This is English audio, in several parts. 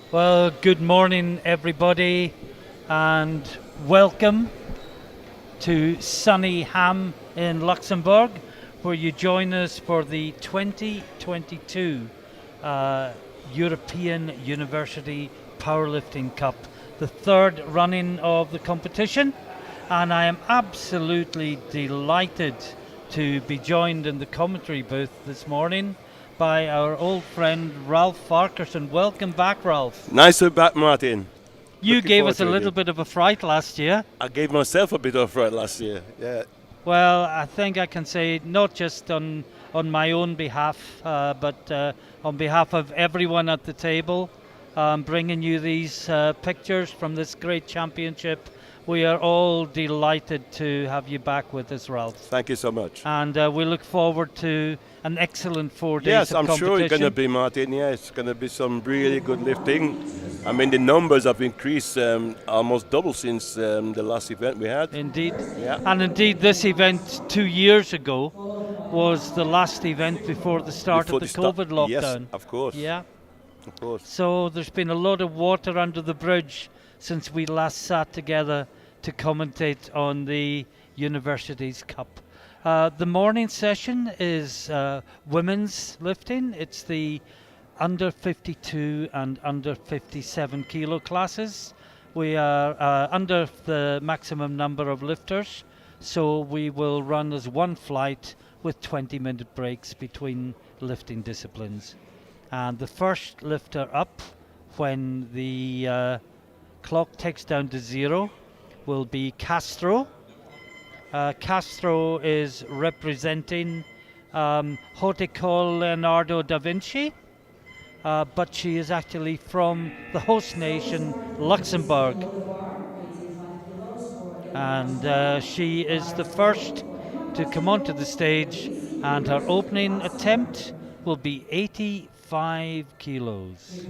Well, good morning, everybody, and welcome to sunny Ham in Luxembourg, where you join us for the 2022 European University Powerlifting Cup, the third running of the competition. And I am absolutely delighted to be joined in the commentary booth this morning by our old friend Ralph Farquharson. Welcome back, Ralph. Nice to be back, Martin. You Looking gave forward us a to it, little yeah. bit of a fright last year. I gave myself a bit of a fright last year. Yeah. Well, I think I can say not just on my own behalf, but on behalf of everyone at the table, bringing you these pictures from this great championship. We are all delighted to have you back with us, Ralph. Thank you so much. And we look forward to an excellent 4 days Yes, of I'm competition. sure it's going to be, Martin. Yeah, it's going to be some really good lifting. I mean, the numbers have increased almost double since the last event we had. Indeed. Yeah. And indeed, this event 2 years ago was the last event before the start Before of the start- COVID lockdown. Yes, of course. Yeah. Of course. So there's been a lot of water under the bridge since we last sat together to commentate on the Universities Cup. The morning session is women's lifting. It's the under 52 and under 57 kilo classes. We are under the maximum number of lifters, so we will run as one flight with 20-minute breaks between lifting disciplines. And the first lifter up when the clock ticks down to 0 will be Castro. Castro is representing Haute École Leonardo da Vinci, but she is actually from the host nation, Luxembourg. And she is the first to come onto the stage, and her opening attempt will be 85 kilos.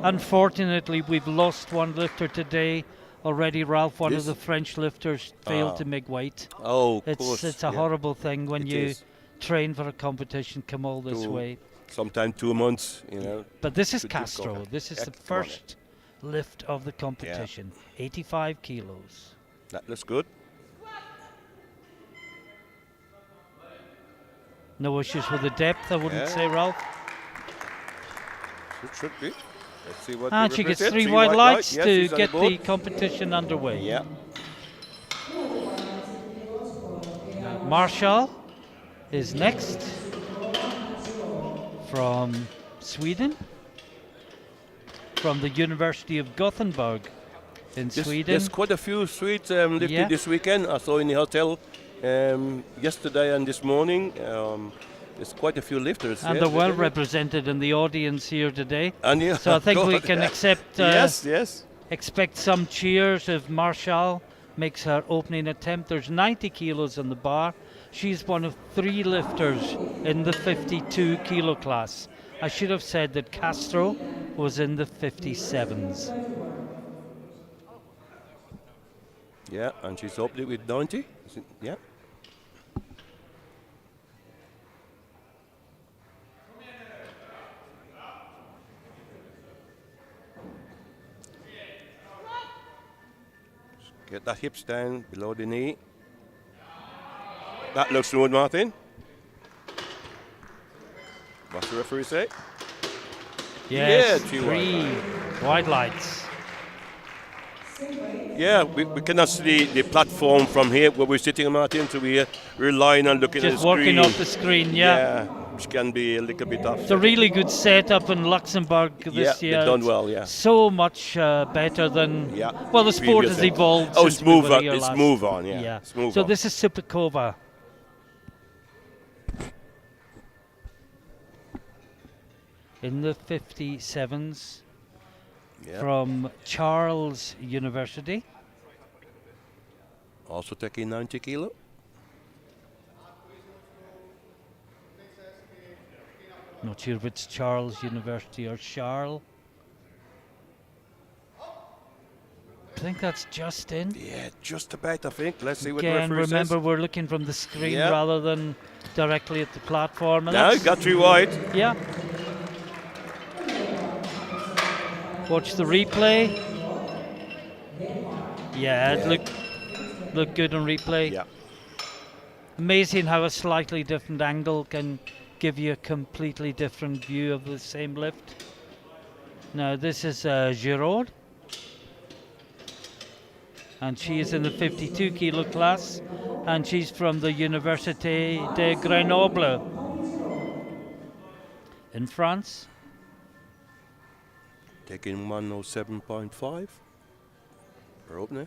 Unfortunately, we've lost one lifter today already, Ralph. One of the French lifters failed to make weight. Oh, of It's course. a horrible thing when It you is. train for a competition, come all this way. Sometimes 2 months, you know. But this is to Castro. go. This is Yeah, the come on. first lift of the competition. 85 kilos. That looks good. No issues with the depth, I wouldn't say, Ralph. It should be. Let's see what And they she gets represent. 3 white lights Yes, to she's on get board. the competition underway. Yeah. Marshall is next from Sweden, from the University of Gothenburg in Sweden. There's quite a few Swedes lifted Yeah. this weekend. I saw in the hotel yesterday and this morning. There's quite a few lifters. And yes, they're well yeah. represented in the audience here today. And yeah, So I think we God, can yeah. accept yes. expect some cheers if Marshall makes her opening attempt. There's 90 kilos on the bar. She's one of 3 lifters in the 52 kilo class. I should have said that Castro was in the 57s. Yeah, and she's up there with 90. Yeah. Get that hips down below the knee. That looks smooth, Martin. What's the referee say? Yes, Yeah, 3 white lights. Yeah, we cannot see the platform from here where we're sitting, Martin, so we're relying on looking at the Just screen. working off the screen, yeah. Yeah, which can be a little bit tough. It's a really good setup in Luxembourg this year. they've done It's well, yeah. So much better than. Yeah, Well, the sport has previous, evolved. Oh, since it's we move were on. here It's last. move on, yeah. It's move So on. this is Supakova. In the 57s Yeah. from Charles University. Also taking 90 kilo. Not sure if it's Charles University or Charles. I think that's just in. Yeah, just about, I think. Let's see what the Again, referee remember says. we're looking from the screen Yeah. rather than directly at the platform. And Now, that's- got 3 wide. Yeah. Watch the replay. Yeah, it looked good on replay. Yeah. Amazing how a slightly different angle can give you a completely different view of the same lift. Now this is Giraud, and she is in the 52 kilo class, and she's from the Université de Grenoble in France. Taking 107.5 for opener.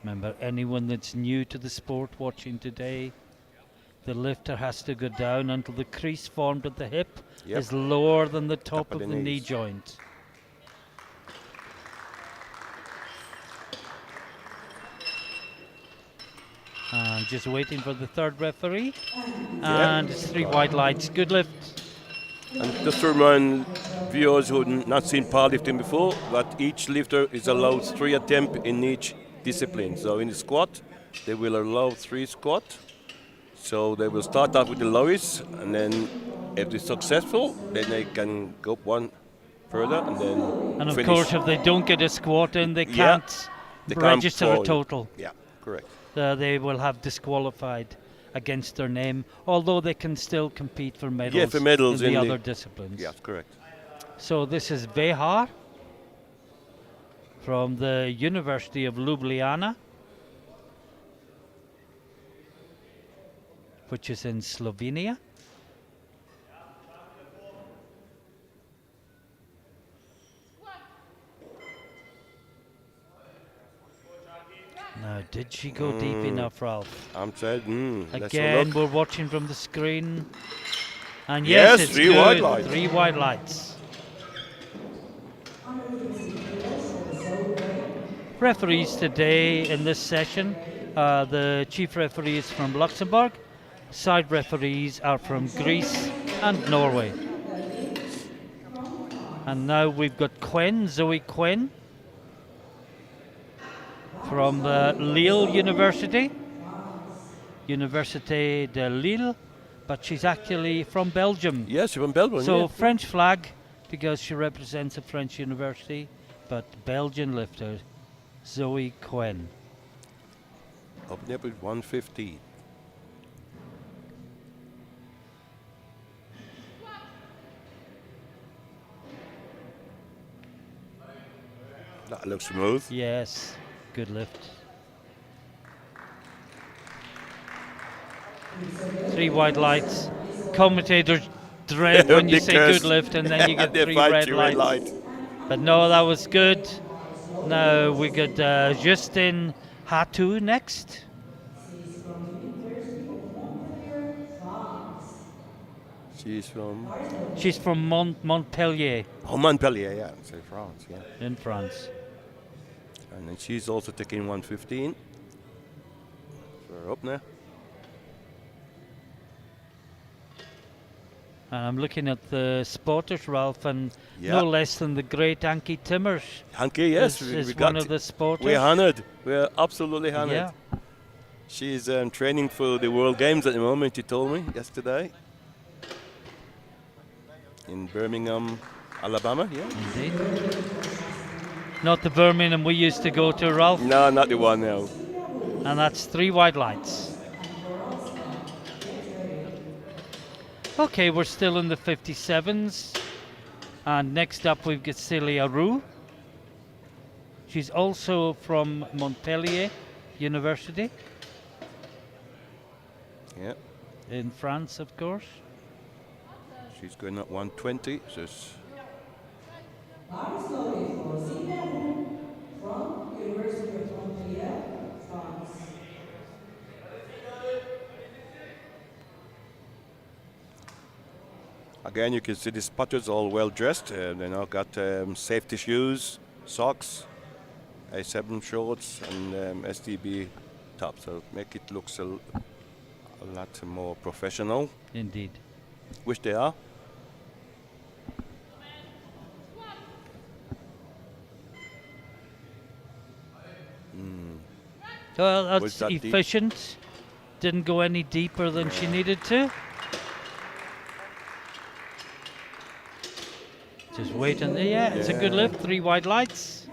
Remember, anyone that's new to the sport watching today, the lifter has to go down until the crease formed at the hip is lower than the top of the knee joint. And just waiting for the third referee. And it's 3 wide lights. Good lift. And just to remind viewers who have not seen powerlifting before, that each lifter is allowed 3 attempts in each discipline. So in the squat, they will allow 3 squats. So they will start off with the lowest, and then if they're successful, then they can go one further and then And of finish. course, if they don't get a squat in, they can't register a total. Yeah, correct. They will have disqualified against their name, although they can still compete for medals, in the other disciplines. Yeah, correct. So this is Behar from the University of Ljubljana, which is in Slovenia. Now, did she go deep enough, Ralph? I'm saying, Again, we're watching from the screen. And yes, it's 3 good. wide lights. 3 wide lights. Referees today in this session, the chief referee is from Luxembourg. Side referees are from Greece and Norway. And now we've got Zoe Quinn, from the Lille University, Université de Lille, but she's actually from Belgium. Yes, she's from Belgium. So French flag, because she represents a French university, but Belgian lifter, Zoe Quinn. Up there with 115. That looks smooth. Yes, good lift. 3 wide lights. Commentators dread when you say good lift and then you get 3 red lights. But no, that was good. Now we got Justin Hatou next. She's from Montpellier. Oh, Montpellier, yeah, it's in France, yeah. In France. And then she's also taking 115. So up there. And I'm looking at the spotters, Ralph, and no less than the great Ankie Timmers. Ankie, yes, is one of the spotters. We're honored. We're absolutely honored. Yeah. She's training for the World Games at the moment, she told me yesterday. In Birmingham, Alabama, yeah. Indeed. Not the Birmingham we used to go to, Ralph. No, not the one, no. And that's 3 wide lights. Okay, we're still in the 57s. And next up we've got Celia Rue. She's also from Montpellier University. Yeah. In France, of course. She's going at 120, so it's again, you can see the spotters all well dressed. They now got safety shoes, socks, A7 shorts, and STB top. So make it look a lot more professional. Indeed. Which they are. Well, Was that's that deep? efficient. Didn't go any deeper than she needed to. Just waiting. Yeah, it's a good lift. 3 white lights.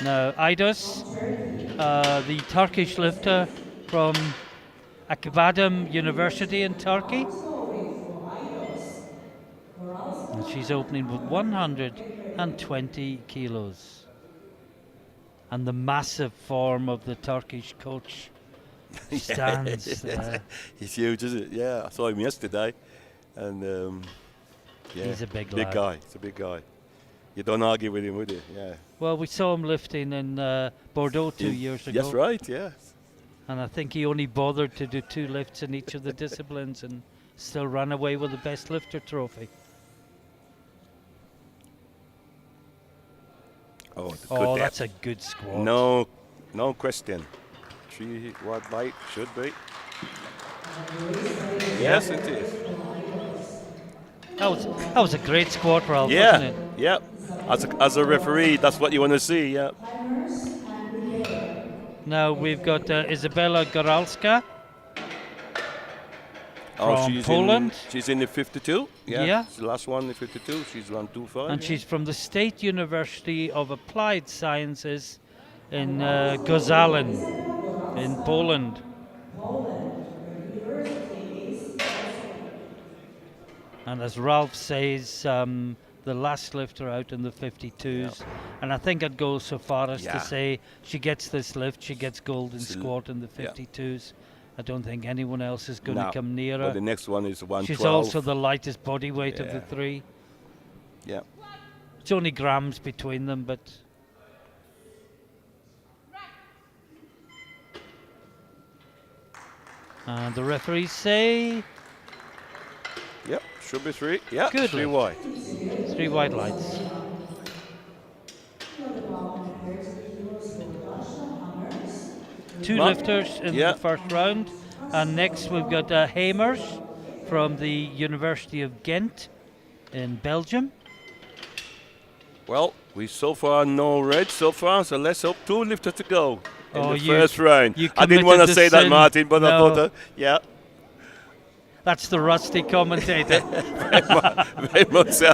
Now, Eidos, the Turkish lifter from Acıbadem University in Turkey. And she's opening with 120 kilos. And the massive form of the Turkish coach stands there. He's huge, isn't it? Yeah, I saw him yesterday. And yeah, He's a big big lad. guy. He's a big guy. You don't argue with him, would you? Yeah. Well, we saw him lifting in Bordeaux 2 years ago. That's right, yeah. And I think he only bothered to do 2 lifts in each of the disciplines and still ran away with the best lifter trophy. Oh, Oh, that's a good squat. No question. 3 white light should be. Yes, it is. That was a great squat, Ralph, Yeah, wasn't it? yeah. As a referee, that's what you want to see, yeah. Now we've got Isabella Goralska from Poland. She's in the 52. Yeah. It's the last one, the 52. She's 125. And she's from the State University of Applied Sciences in Gozalin in Poland. And as Ralph says, the last lifter out in the 52s. And I think I'd go so far as to say she gets this lift, she gets gold in squat in the 52s. I don't think anyone else is going to come near her. Well, the next one is 112. She's also the lightest body weight of the 3. Yeah. It's only grams between them, but... And the referees say... Yep, should be 3. Yeah, Good 3 lift. white. 3 white lights. Two lifters in the first round. And next we've got Hamers from the University of Ghent in Belgium. Well, we so far no red so far, so let's hope 2 lifters to go in the you- first round. you I didn't want to committed say the that, sin. Martin, but I No. thought, yeah, That's the rusty commentator. very much so.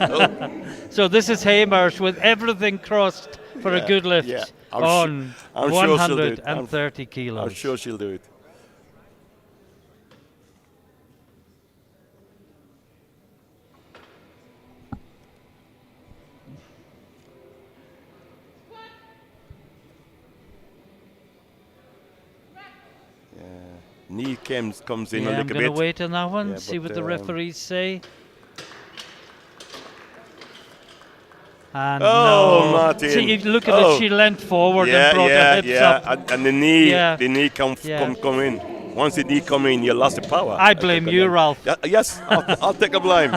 So this is Hamers with everything crossed for a good lift yeah. on I'm sure she'll do it. 130 kilos. I'm sure she'll do it. Knee comes in a I'm little going to bit. wait on that one, Yeah, see but, what the referees say. And Oh, no. Martin. See, if you look at Oh. it, she leant forward and brought her hips up. And the knee, Yeah. the knee come in. Once the knee come in, you lost the power. I blame you, Ralph. Yes, I'll take a blame.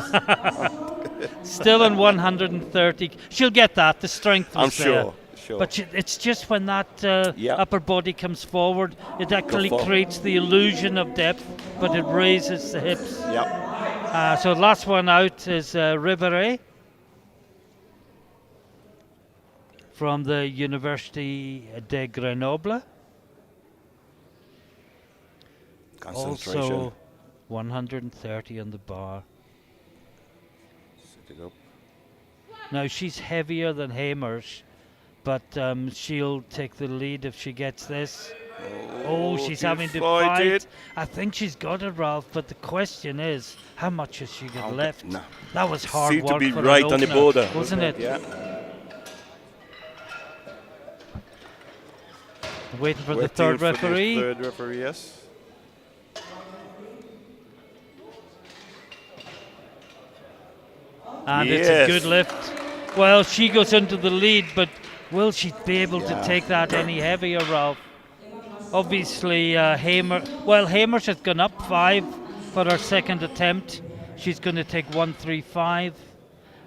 Still in 130. She'll get that. The strength was I'm there. sure. But it's just when that Yeah. upper body comes forward, it actually forward. creates the illusion of depth, but it raises the hips. Yeah. So last one out is Ribéry from the University de Grenoble. Concentration. Also 130 on the bar. Set it up. Now she's heavier than Hamers, but she'll take the lead if she gets this. Oh, she's having to fight. it. I think she's got it, Ralph, but the question is, how much has she got left? No. That was hard Seemed work to be for right an on the opener, border, wasn't it? Yeah. Waiting for the Waiting third for the referee. Third referee, yes. And it's a good lift. Well, she goes into the lead, but will she be able to take that any heavier, Ralph? Obviously, Hamers has gone up 5 for her second attempt. She's going to take 135.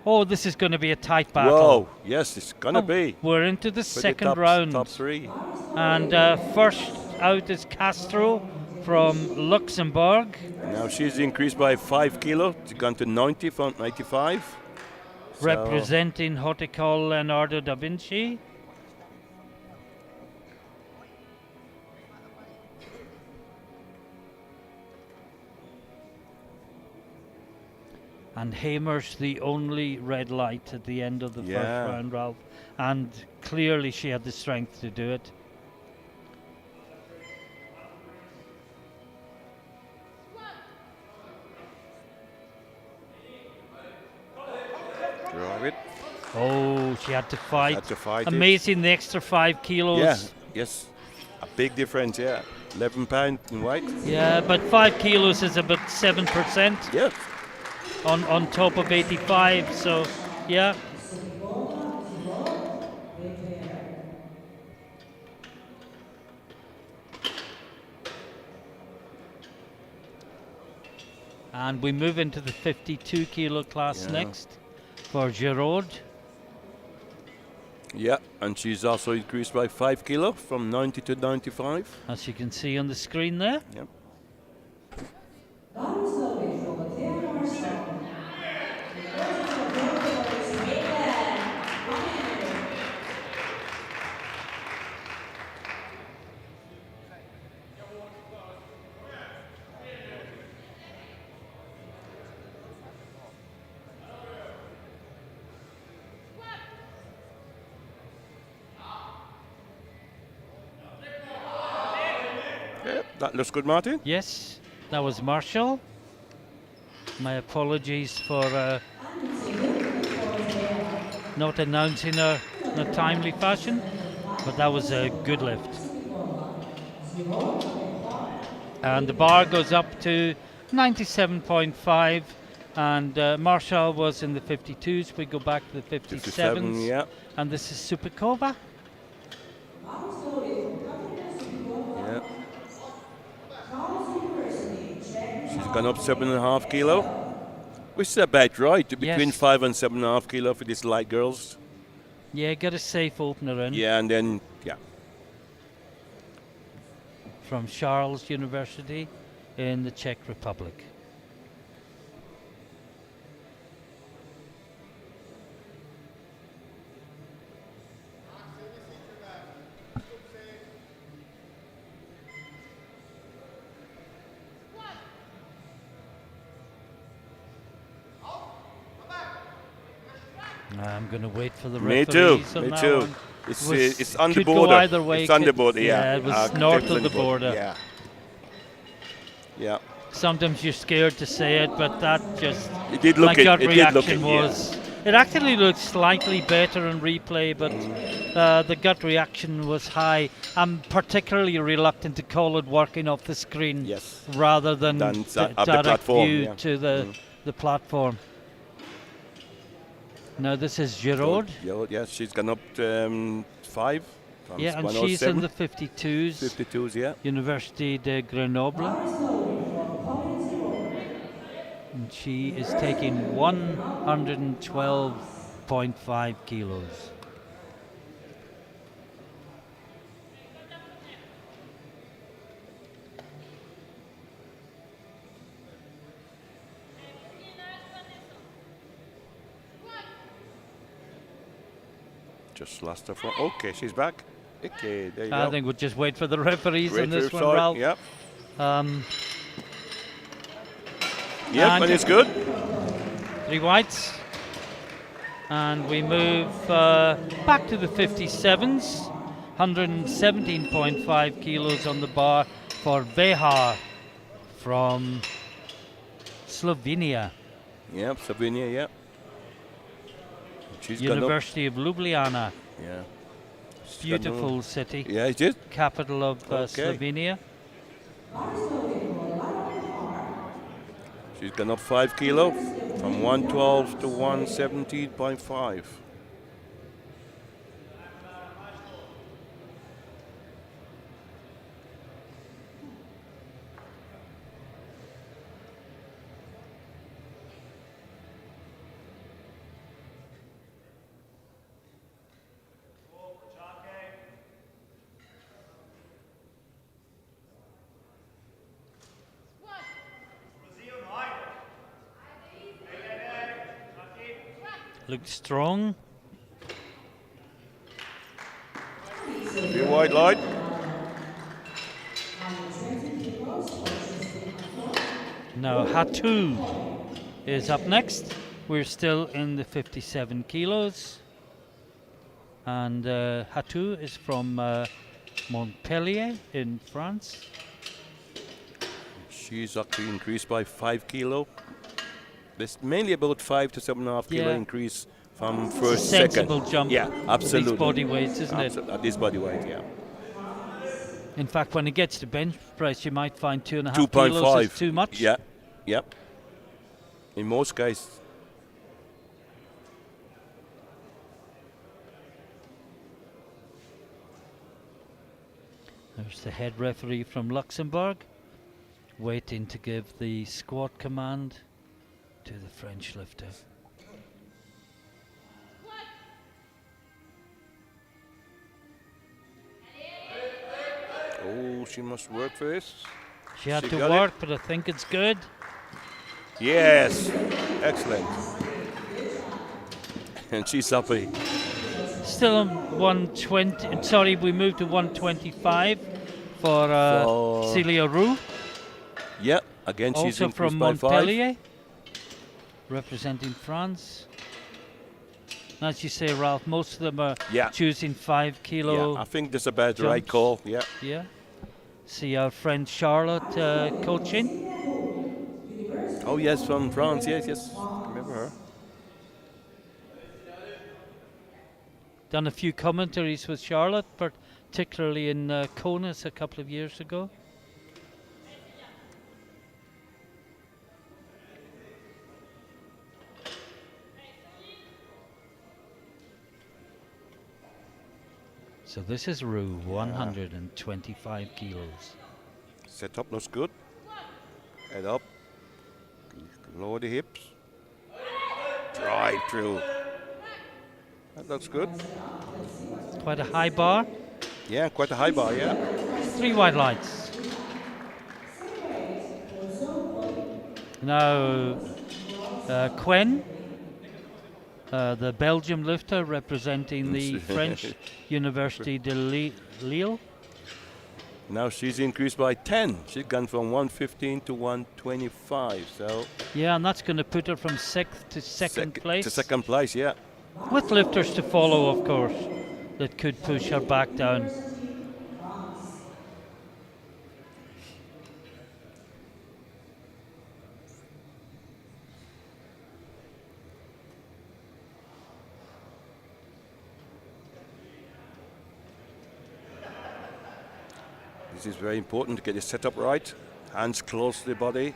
Oh, this is going to be a tight battle. Whoa, yes, it's going to be. We're into the For second the round. Top 3. And first out is Castro from Luxembourg. Now she's increased by 5 kilos. She's gone to 90 from 95. representing what they call Leonardo da Vinci. And Hamer's the only red light at the end of the first round, Ralph. And clearly she had the strength to do it. Drive it. Oh, she had to fight. Had to fight Amazing, the extra 5 kilos. Yeah, yes. A big difference, yeah. 11 pounds in weight. Yeah, but 5 kilos is about 7%. Yeah. On top of 85, so yeah. And we move into the 52 kilo class next for Giraud. Yeah, and she's also increased by 5 kilo from 90 to 95. As you can see on the screen there. Yep. That looks good, Martin. Yes, that was Marshall. My apologies for not announcing her in a timely fashion, but that was a good lift. And the bar goes up to 97.5, and Marshall was in the 52s. We go back to the 57s. Yeah. And this is Supakova. Gone up 7.5 kilo, which is about right, between 5 and 7.5 kilo for these light girls. Yeah, get a safe opener in. Yeah, and then, From Charles University in the Czech Republic. I'm going to wait for the referees on Me that too. one. It's on the Could border. go either way. It's on the border, Yeah, it was north of the border. Yeah. Yeah. Sometimes you're scared to say it, but that just It did look my gut it reaction did look was. It actually looked slightly better in replay, but the gut reaction was high. I'm particularly reluctant to call it working off the screen rather than direct view to the platform. Now this is Giraud. Yes, she's gone up 5. Yeah, and she's in the 52s. 52s, yeah. Université de Grenoble. And she is taking 112.5 kilos. Just lost her front. Okay, she's back. Okay, there you go. I think we'll just wait for the referees on this one, Ralph. Yep. And and it's good. 3 whites. And we move back to the 57s. 117.5 kilos on the bar for Veha from Slovenia. Yep, Slovenia, yep. She's University of Ljubljana. Yeah. Beautiful city. Yeah, it is. Capital of Slovenia. She's gone up 5 kilo from 112 to 117.5. Looks strong. Be wide light. Now Hatu is up next. We're still in the 57 kilos. And Hatu is from Montpellier in France. She's actually increased by 5 kilo. There's mainly about 5 to 7.5 kilo increase from first, sensible second. Jump. Yeah, absolutely. These body weights, isn't it? At this body weight, yeah. In fact, when it gets to bench press, you might find 2.5 kilos is too much. Yeah, yeah. In most cases. There's the head referee from Luxembourg, waiting to give the squat command to the French lifter. Oh, she must work for this. She had to work, but I think it's good. Yes, excellent. And she's happy. Still on 120. Sorry, we moved to 125 for Celia Rue. Yeah, again she's also increased from by Montpellier, 5. representing France. As you say, Ralph, most of them are choosing 5 kilo. Yeah, I think that's about the right call. Yeah. Yeah. See our friend Charlotte coaching. Oh yes, from France. Yes, yes. Remember her. Done a few commentaries with Charlotte, particularly in Konus a couple of years ago. So this is Rue, 125 kilos. Set up looks good. Head up. Lower the hips. Drive through. That looks good. Quite a high bar. Yeah, quite a high bar, yeah. 3 wide lights. Now, Quen, the Belgium lifter representing the French University de Lille. Now she's increased by 10. She's gone from 115 to 125. So yeah, and that's going to put her from 6th to second place. To second place, yeah. With lifters to follow, of course, that could push her back down. This is very important to get your setup right. Hands close to the body.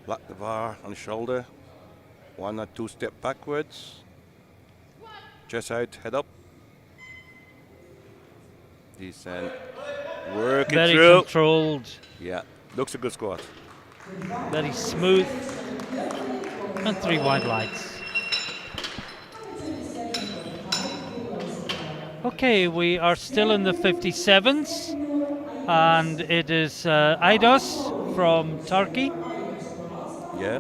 Lock the bar on the shoulder. 1 or 2 step backwards. Chest out, head up. Descend. Work it through. Very controlled. Yeah, looks a good squat. Very smooth. And 3 wide lights. Okay, we are still in the 57s. And it is Aydos from Turkey. Yeah.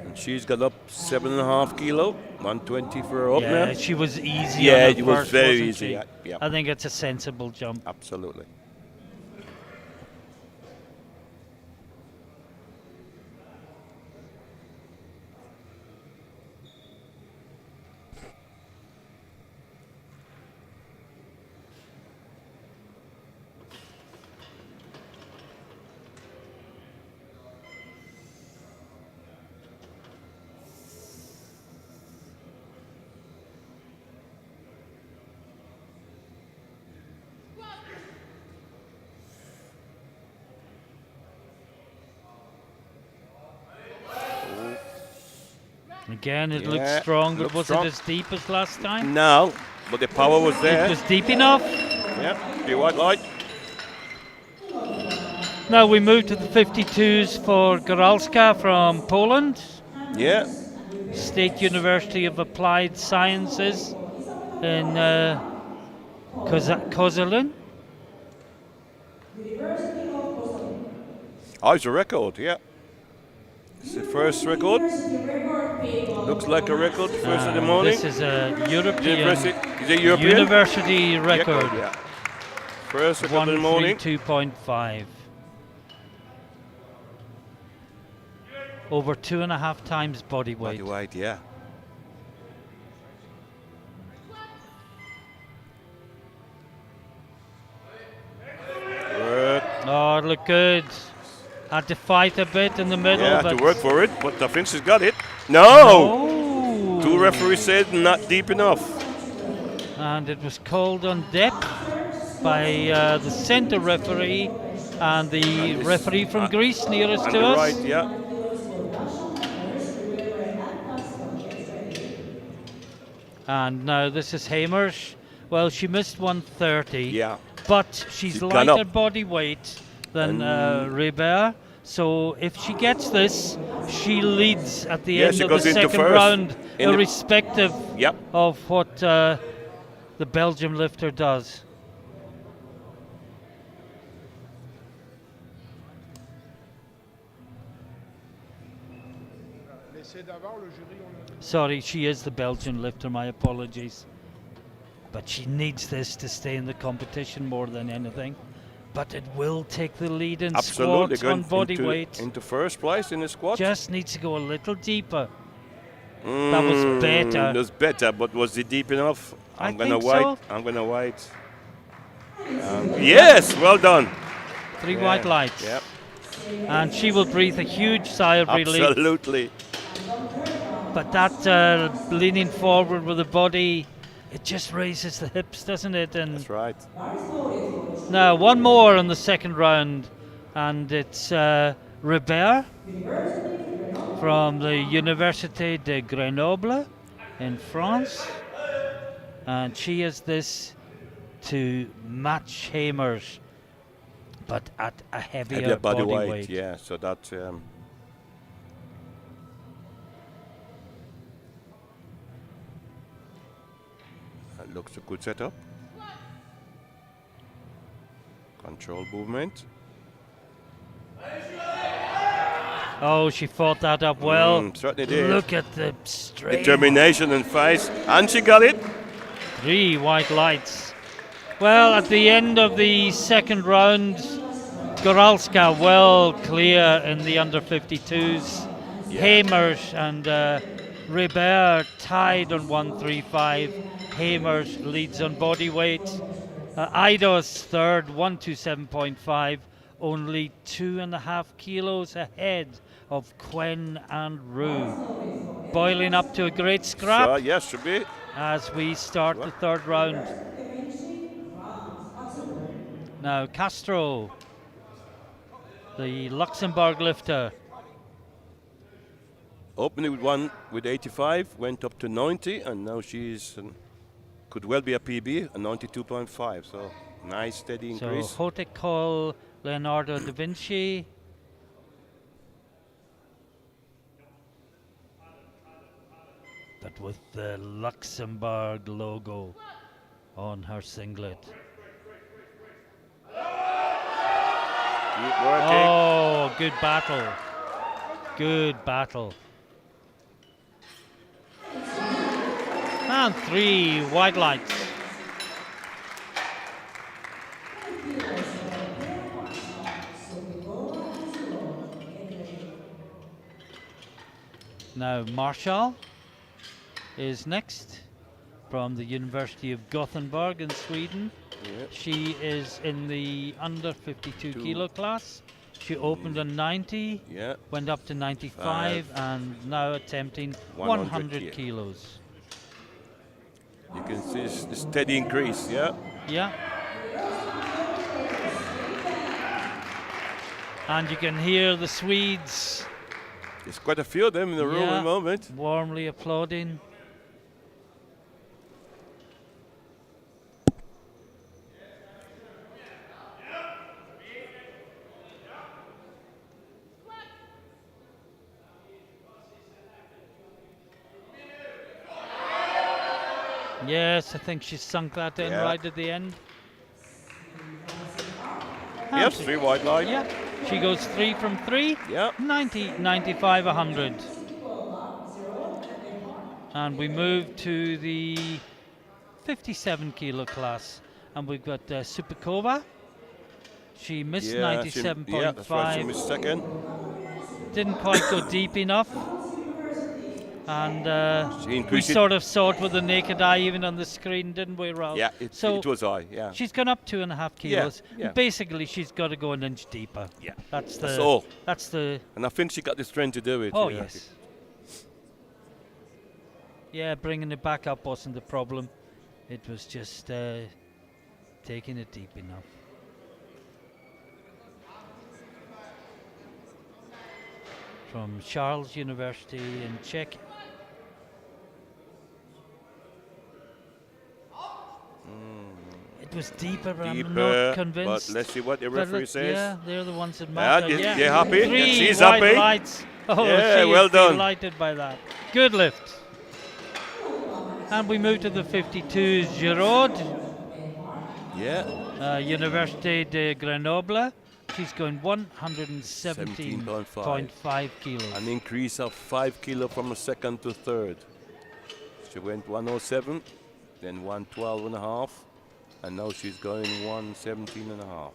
And she's got up 7.5 kilo. 120 for her up now. Yeah, she was easy. Yeah, on her it was first, very wasn't easy. she? Yeah. I think it's a sensible jump. Absolutely. Again, it looks strong, but was it as deep as last time? No, but the power was there. It was deep enough. Yeah, the white light. Now we move to the 52s for Goralska from Poland. Yeah. State University of Applied Sciences in Kozelin. Oh, it's a record, yeah. It's the first record. Looks like a record, first of the morning. This is a European Is it European? university record. Yeah. First record of the morning. 132.5. Over 2.5 times body weight. Body weight, yeah. Work. Oh, it looked good. Had to fight a bit in the middle. Yeah, but to work for it, but I think she's got it. No! Oh. Two referees said not deep enough. And it was called on depth by the centre referee and the referee from Greece nearest to us. Right, yeah. And now this is Hamers. Well, she missed 130. Yeah. But she's She's gone lighter up. body weight than Rebert. So if she gets this, she leads at the end she of the goes into second first. round, In the- irrespective Yep. of what the Belgium lifter does. Sorry, she is the Belgian lifter, my apologies. But she needs this to stay in the competition more than anything. But it will take the lead in Absolutely. squats on Going body into, weight. into first place in the squat. Just needs to go a little deeper. That was better. It was better, but was it deep enough? I'm gonna think wait. so. I'm gonna wait. Yes, well done. Three white lights. Yep. And she will breathe a huge sigh of relief. Absolutely. But that leaning forward with the body, it just raises the hips, doesn't it? And That's right. now one more in the second round, and it's Rebert from the Université de Grenoble in France, and she is this to match Hamers, but at a heavier body weight. Yeah, so that. That looks a good setup. Control movement. Oh, she fought that up well. Certainly did. Look at the straight. Determination and face, and she got it. 3 white lights. Well, at the end of the second round, Goralska well clear in the under 52s. Yeah. Hamers and Rebert tied on 135. Hamers leads on body weight. Idos third, 127.5, only 2.5 kilos ahead of Quen and Rue. Boiling up to a great scrap. So, yes, should be. As we start the third round. Now Castro, the Luxembourg lifter. Opening with 85, went up to 90, and now she's could well be a PB, a 92.5. So nice steady increase. So Haute École Leonardo da Vinci. But with the Luxembourg logo on her singlet. Keep working. Oh, good battle. Good battle. And 3 white lights. Now Marshall is next from the University of Gothenburg in Sweden. Yeah. She is in the under 52 kilo class. She opened on 90, Yeah. went up to 95, and now attempting 100 kilos. You can see the steady increase, yeah. Yeah. And you can hear the Swedes. There's quite a few of them in the room at the moment. Warmly applauding. Yes, I think she sunk that in right at the end. Yes, 3 white light. Yeah, she goes 3 from 3. Yeah. 90, 95, 100. And we move to the 57 kilo class, and we've got Supakova. She missed Yeah, that's right. She 97.5. missed second. Didn't quite go deep enough. And She we increased it. sort of saw it with the naked eye, even on the screen, didn't we, Ralph? Yeah, it was high. Yeah. She's gone up 2.5 kilos. Yeah. And basically, she's got to go an inch deeper. Yeah. That's all. That's the. And I think she got the strength to do it. Oh yeah. yes. Yeah, bringing it back up wasn't the problem. It was just taking it deep enough. From Charles University in Czech. It was deeper, but I'm not convinced. But let's see what the referee says. Yeah, they're the ones that matter. Yeah, you're happy? Three She's white happy. lights. Oh, Yeah, she well is done. delighted by that. Good lift. And we move to the 52 Giraud, Yeah. Université de Grenoble. She's going 117.5 kilos. An increase of 5 kilo from a second to third. She went 107, then 112.5, and now she's going 117.5.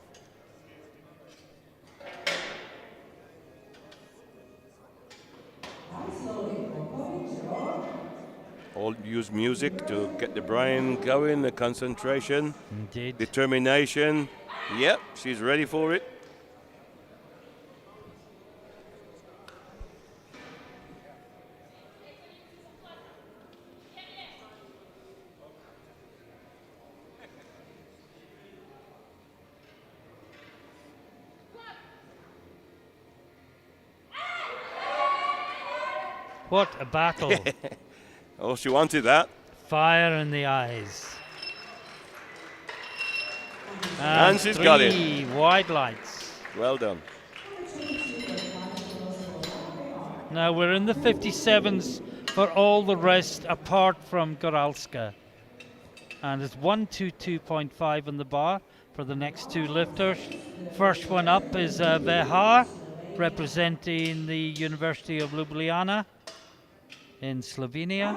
All use music to get the brain going, the concentration, Indeed. determination. Yep, she's ready for it. What a battle. Oh, she wanted that. Fire in the eyes. And she's got it. 3 white lights. Well done. Now we're in the 57s for all the rest apart from Goralska. And it's 122.5 on the bar for the next 2 lifters. First one up is Vehar, representing the University of Ljubljana in Slovenia.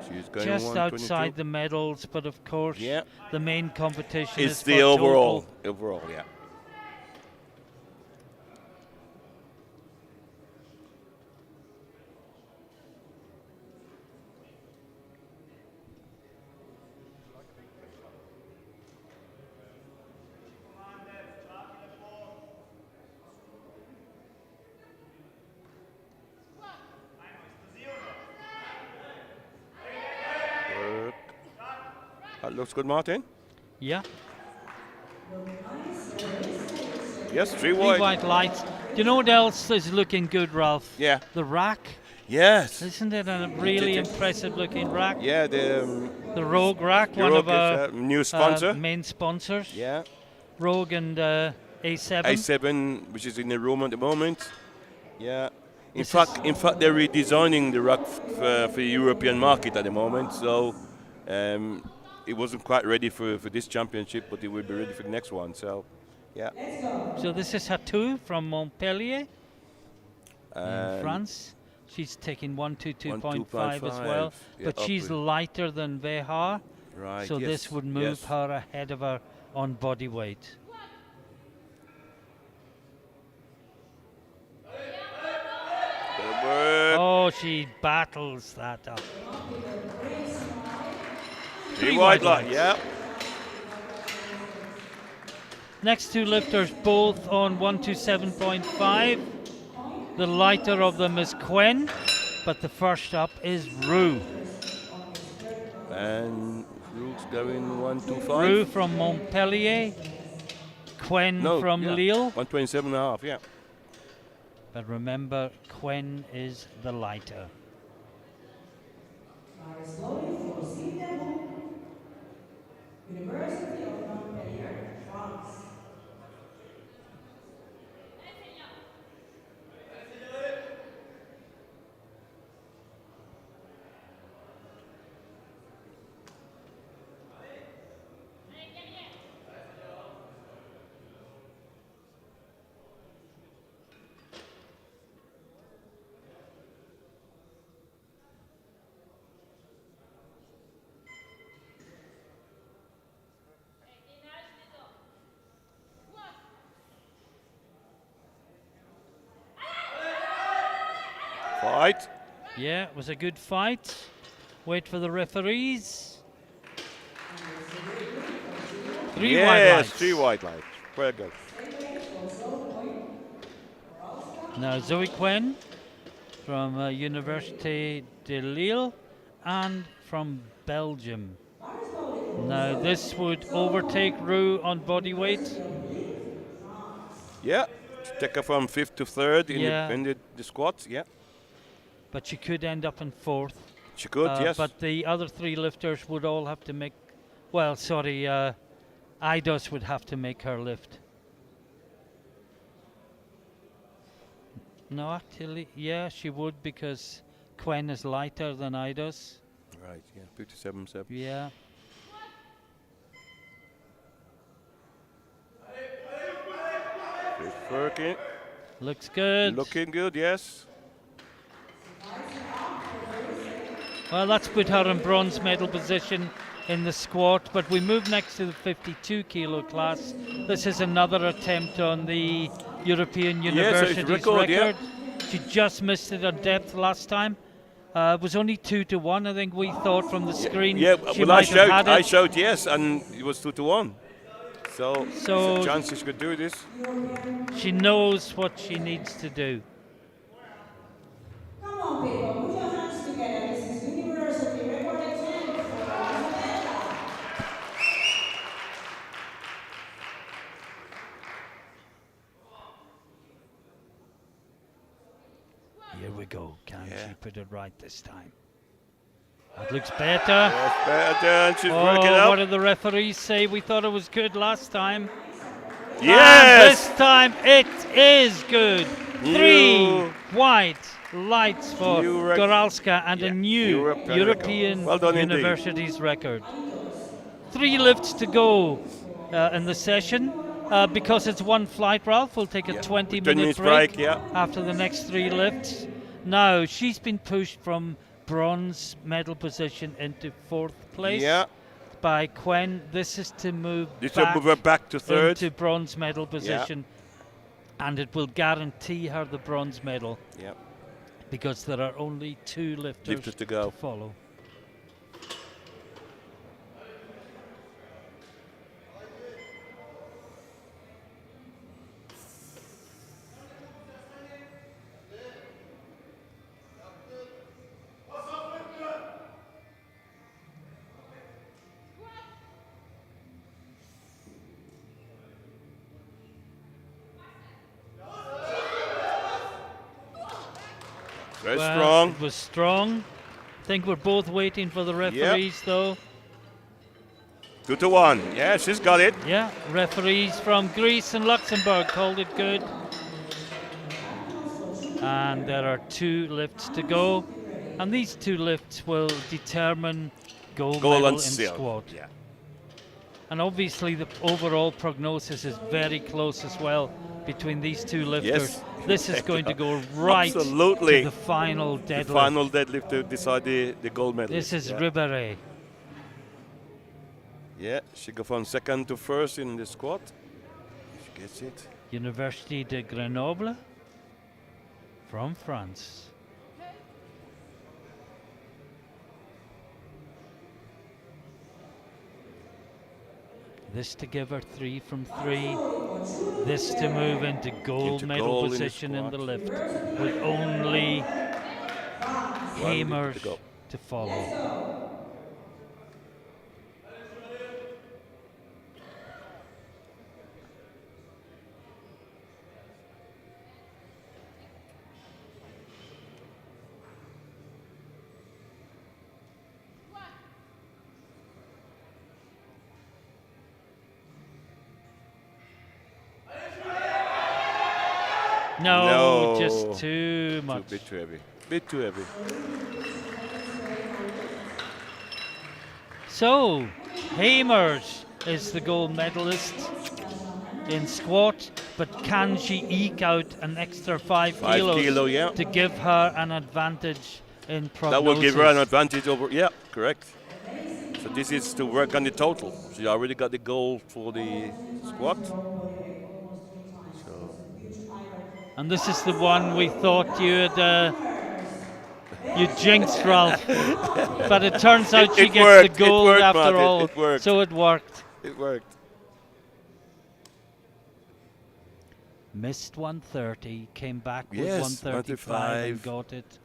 She's going Just 122. outside the medals, but of course the main competition It's is the for overall. total. Overall, yeah. That looks good, Martin. Yeah. Yes, 3 3 white. white lights. Do you know what else is looking good, Ralph? Yeah. The rack. Yes. Isn't it a really impressive looking rack? Yeah, the Rogue rack, the one Rogue of our is a new sponsor. main sponsors. Yeah. Rogue and A7. A7, which is in the room at the moment. Yeah. In This fact, they're redesigning the rack for the European market at the moment. So it wasn't quite ready for this championship, but it will be ready for the next one. So, yeah. So this is Hatou from Montpellier in France. She's taking 122.5 as well, yeah, but she's upward. lighter than Vehar. Right. So yes, this would move yes. her ahead of her on body weight. Good work. Oh, she battles that up. 3 white light. Yeah. Next 2 lifters both on 127.5. The lighter of them is Quen, but the first up is Rue. And Rue's going 125. Rue from Montpellier, Quen from Lille. 127.5. Yeah. But remember, Quen is the lighter. University of Montpellier, France. Fight. Yeah, it was a good fight. Wait for the referees. 3 white Yes, lights. 3 white lights. Very good. Now Zoe Quinn from Université de Lille and from Belgium. Now this would overtake Rue on body weight. Yeah, take her from 5th to 3rd Yeah. in the squats. Yeah, But she could end up in 4th. she could. Yes. But the other 3 lifters would all have to make, well, sorry, Idos would have to make her lift. No, actually, yeah, she would because Quen is lighter than Idos. Right. Yeah. 57.7. Yeah. It's working. Looks good. Looking good. Yes. Well, that's put her in bronze medal position in the squat, but we move next to the 52 kilo class. This is another attempt on the European Universities record, yeah. She just missed it on depth last time. It was only 2-1, I think we thought from the screen. Yeah. She Well, might have had I it. showed yes, and it was 2-1. So there's a chance she could do this. She knows what she needs to do. Come on, people, put your hands together. This is University record attempt for Isabella. Here we go. Can Yeah. she put it right this time? That looks better. That's better, and she's working Oh, out. what did the referees say? We thought it was good last time. And Yes. this time it is good. New- 3 white lights for New rec- Goralska and a new European European record. Well done indeed. Universities record. 3 lifts to go in the session. Because it's one flight, Ralph, we'll take a 20 minute break yeah. after the next 3 lifts. Now, she's been pushed from bronze medal position into 4th place Yeah. by Quen. This is to move This will move her back to 3rd. into bronze medal position, and it will guarantee her the bronze medal Yeah. because there are only 2 lifters to go. follow. Very Well, strong. It was strong. I think we're both waiting for the referees, though. 2-1. Yeah, she's got it. Yeah, referees from Greece and Luxembourg called it good. And there are 2 lifts to go. And these 2 lifts will determine gold medal Goal and in silver. squat. Yeah. And obviously the overall prognosis is very close as well between these 2 lifters. Yes. This is going to go right Absolutely. to the final The deadlift. final deadlift to decide the gold medal. This is yeah. Ribéry. Yeah, she go from 2nd to 1st in the squat. She gets it. Université de Grenoble from France. This to give her 3 from 3. This to move into gold Into medal gold in the position in the squat. lift with only Hamers to go. to follow. No, just too much. Bit too heavy. Bit too heavy. So, Hamers is the gold medalist in squat, but can she eke out an extra 5 5 kilos kilo, yeah. to give her an advantage in prognosis? That will give her an advantage over. Yeah, correct. So this is to work on the total. She already got the goal for the squat. And this is the one we thought you had You jinxed Ralph. But it turns out she it gets worked, the gold it worked, after Martin, all. it worked. So it worked. It worked. Missed 130, came back with Yes, 135 and 135. got it.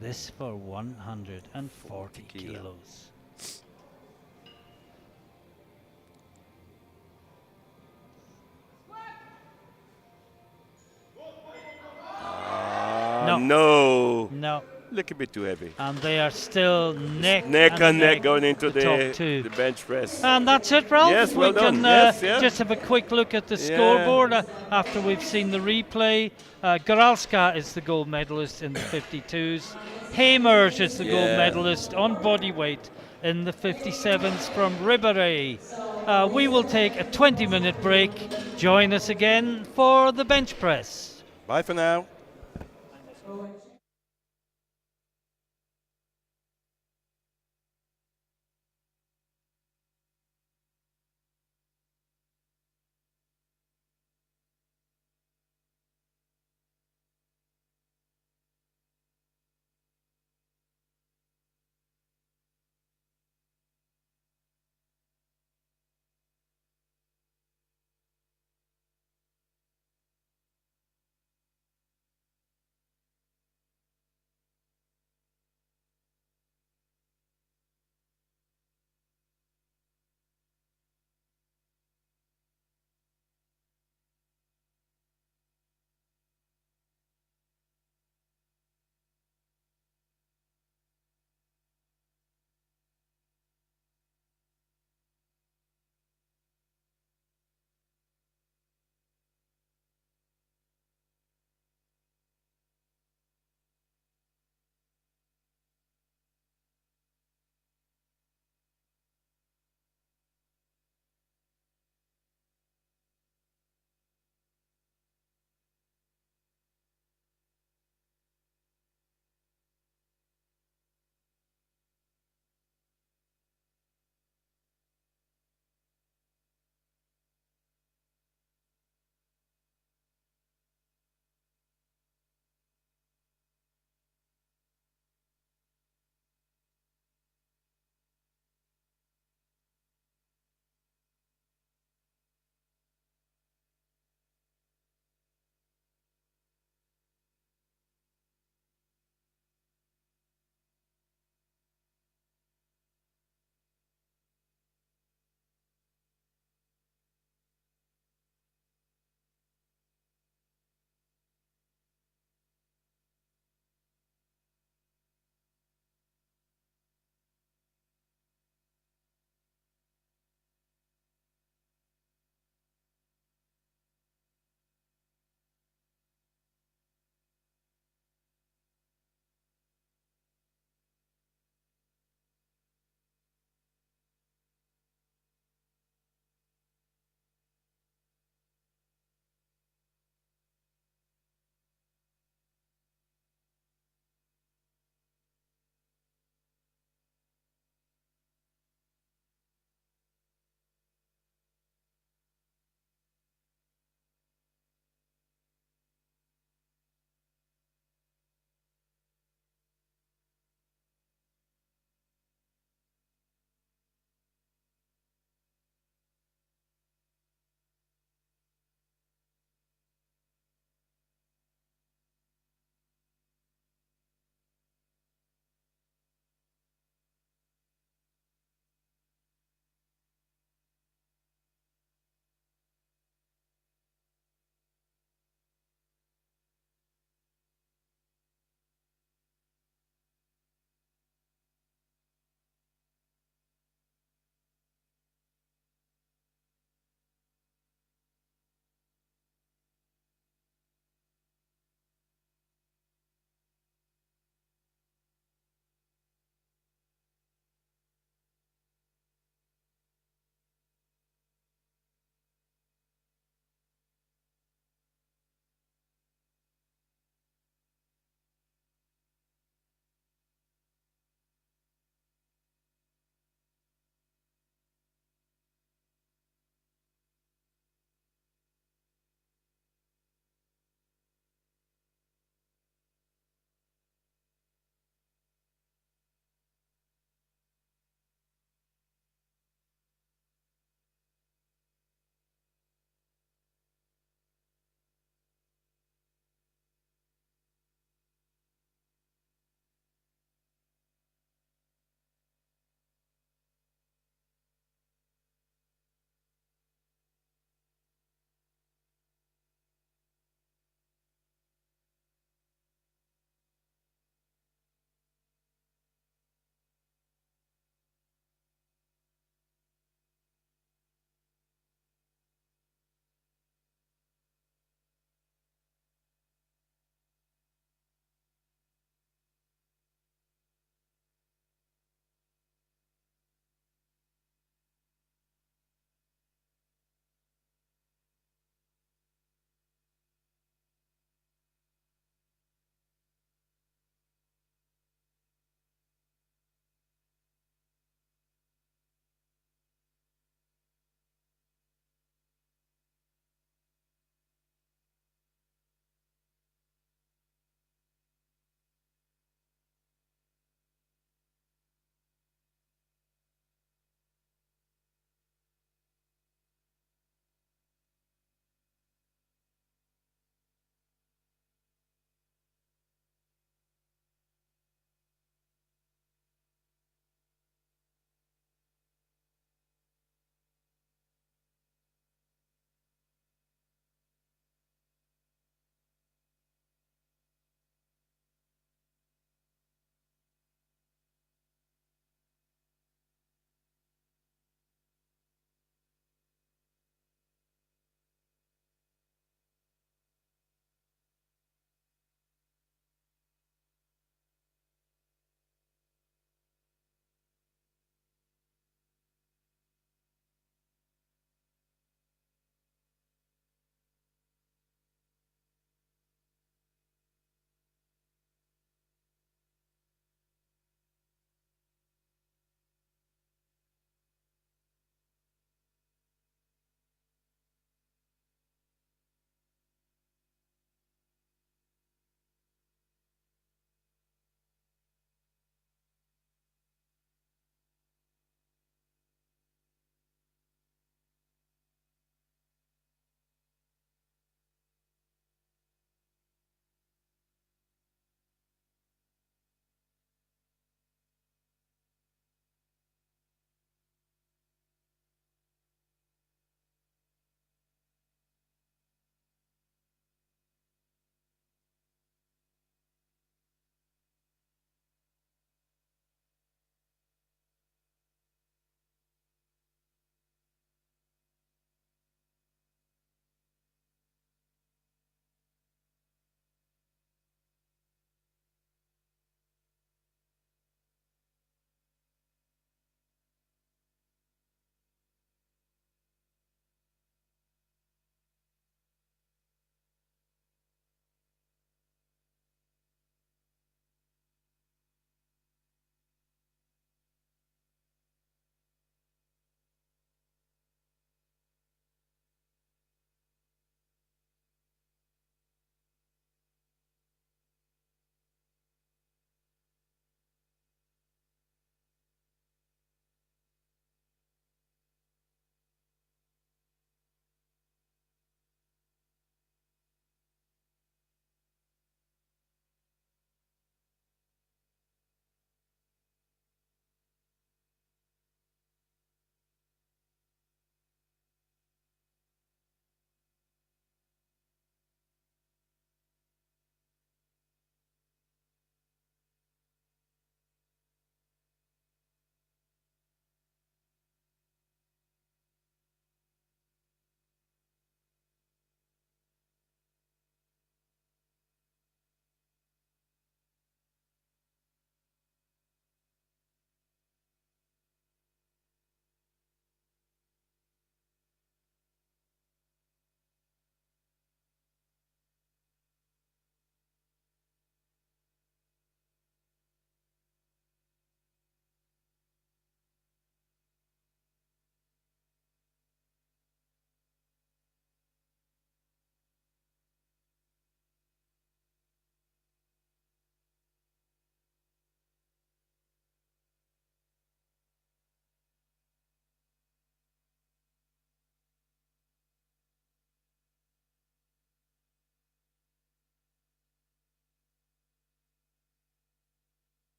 This for 140 kilos. No. No. Look a bit too heavy. And they are still neck and neck going into the top two. the bench press. And that's it, Ralph. Yes, well we done. can Yes, yeah. just have a quick look at the Yeah. scoreboard after we've seen the replay. Goralska is the gold medalist in the 52s. Hamers is the gold Yeah. medalist on bodyweight in the 57s from Ribéry. We will take a 20-minute break. Join us again for the bench press. Bye for now.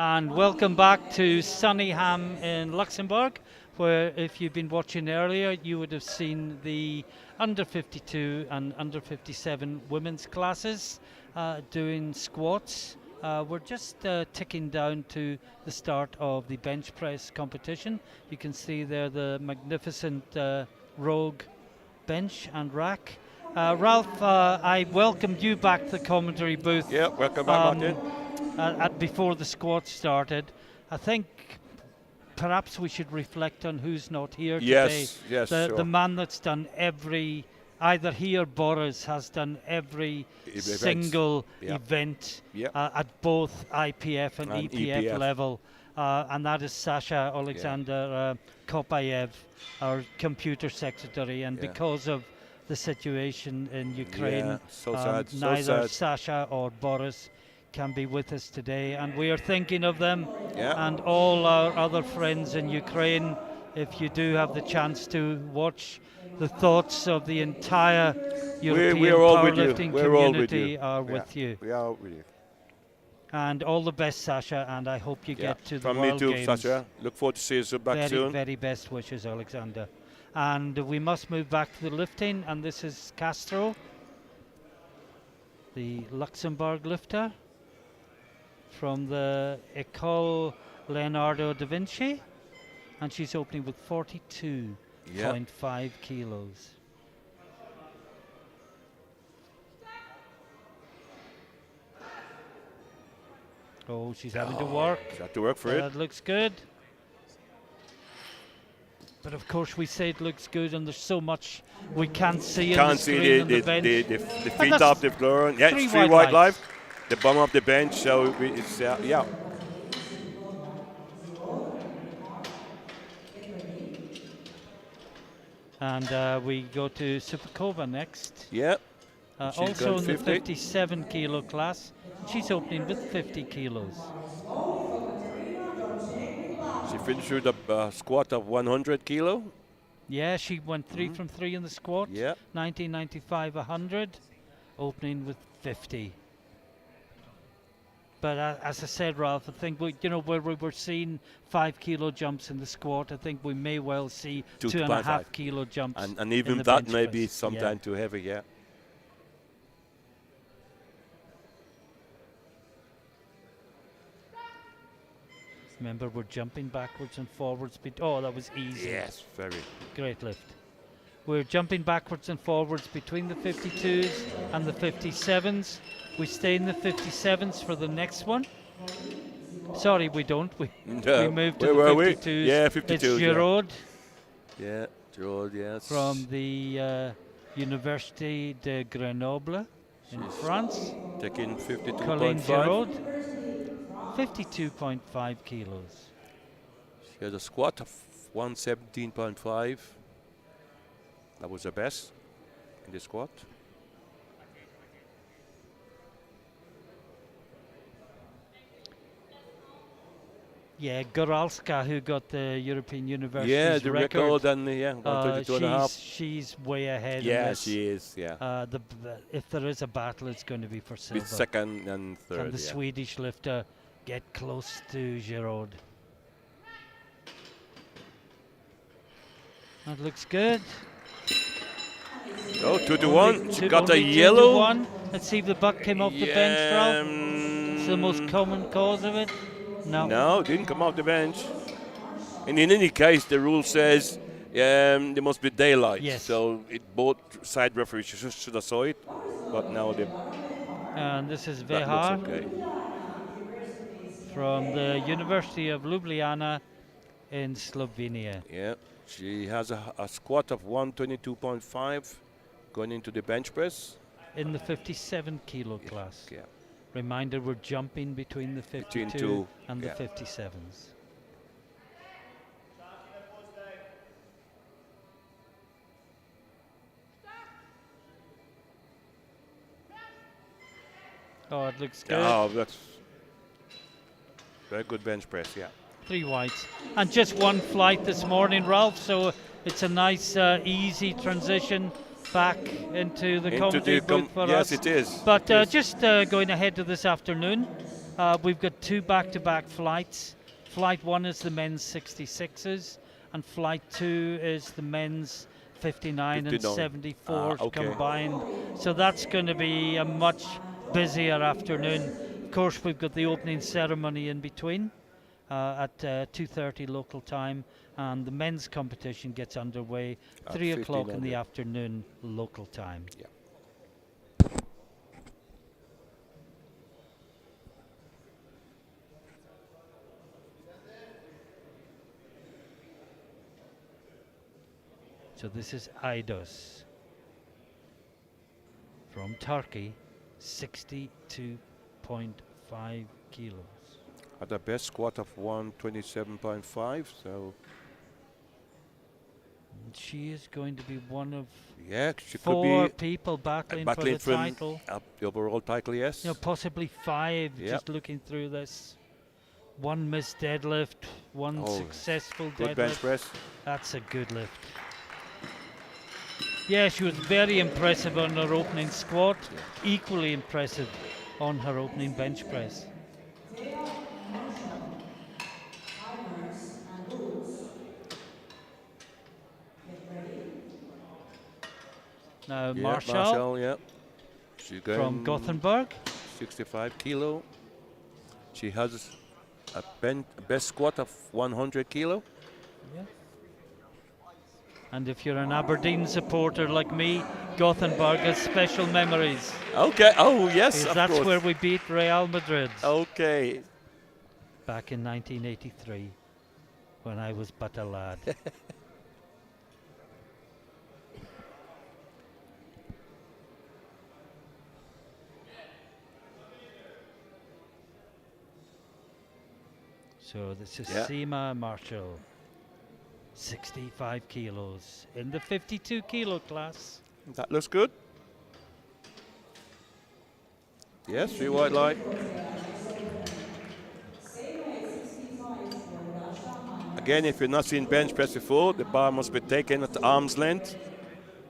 And welcome back to sunny Ham in Luxembourg, where if you've been watching earlier, you would have seen the under 52 and under 57 women's classes doing squats. We're just ticking down to the start of the bench press competition. You can see there the magnificent Rogue bench and rack. Ralph, I welcomed you back to the commentary booth. Yeah, welcome back, Martin. Before the squat started. I think perhaps we should reflect on who's not here today. Yes, sure. The man that's done either he or Boris has done every single event at both IPF and EPF level. And that is Sasha Alexander Kopayev, our computer secretary. And because of the situation in Ukraine, neither Sasha or Boris can be with us today, and we are thinking of them and all our other friends in Ukraine. If you do have the chance to watch, the thoughts of the entire European powerlifting community are with you. We are with you. And all the best, Sasha, and I hope you get to the From World me too, Games. Sasha. Look forward to seeing you back soon. Very best wishes, Alexander. And we must move back to the lifting, and this is Castro, the Luxembourg lifter from the École Leonardo da Vinci, and she's opening with 42.5 kilos. Oh, she's having to work. She's had to work for it. That looks good. But of course we say it looks good, and there's so much we can't see on the screen on the bench. The feet off the floor. Yeah, it's 3 white live. The bottom of the bench, so it's And we go to Supakova next. Yeah. Also in the 57 kilo class. She's opening with 50 kilos. She finished with a squat of 100 kilo. Yeah, she went 3 from 3 in the squat. Yeah. 1995, 100, opening with 50. But as I said, Ralph, I think where we were seeing 5 kilo jumps in the squat, I think we may well see 2.5 kilo jumps. And even that may be sometimes too heavy, yeah. Remember, we're jumping backwards and forwards. Oh, that was easy. Yes, very. Great lift. We're jumping backwards and forwards between the 52s and the 57s. We stay in the 57s for the next one. Sorry, we don't. We move to the 52s. Yeah, 52s. It's Giraud. Yeah, Giraud, yes. From the Université de Grenoble in France. Taking 52.5. Colleen Giraud, 52.5 kilos. She had a squat of 117.5. That was the best in the squat. Yeah, Goralska, who got the European University record and 122.5. She's way ahead. Yeah, she is. Yeah. If there is a battle, it's going to be for silver. With second and third. Can the Swedish lifter get close to Giraud? That looks good. Oh, 2-1. She got a yellow. 2-1. Let's see if the buck came off the bench, Ralph. It's the most common cause of it. No, didn't come off the bench. And in any case, the rule says there must be daylight. Yes. So both side referees should have saw it, but now they. And this is Vehar from the University of Ljubljana in Slovenia. Yeah, she has a squat of 122.5 going into the bench press. In the 57 kilo class. Yeah. Reminder, we're jumping between the 52 and the 57s. Oh, it looks good. Oh, that's very good bench press, yeah. 3 whites. And just one flight this morning, Ralph, so it's a nice, easy transition back into the commentary booth for us. Yes, it is. But just going ahead to this afternoon, We've got 2 back-to-back flights. Flight 1 is the men's 66s, and flight 2 is the men's 59 and 74s okay. combined. So that's going to be a much busier afternoon. Of course, we've got the opening ceremony in between at 2:30 local time, and the men's competition gets underway 3 o'clock in the afternoon local time. Yeah. So this is Eidos from Turkey, 62.5 kilos. At the best squat of 127.5, so And she is going to be one of yeah, she 4 could be people battling for battling the for title. the overall title, yes. You know, possibly 5, Yep. just looking through this. 1 missed deadlift, 1 successful Good deadlift. bench press. That's a good lift. Yeah, she was very impressive on her opening squat, equally impressive on her opening bench press. Now Yeah, Marshall yeah. She's from going Gothenburg. 65 kilo. She has a best squat of 100 kilo. Yeah. And if you're an Aberdeen supporter like me, Gothenburg has special memories. Okay. Oh yes, Because of that's course. where we beat Real Madrid Okay. back in 1983, when I was but a lad. So this is Seema Marshall, 65 kilos in the 52 kilo class. That looks good. Yes, 3 white light. Again, if you're not seeing bench press before, the bar must be taken at arm's length.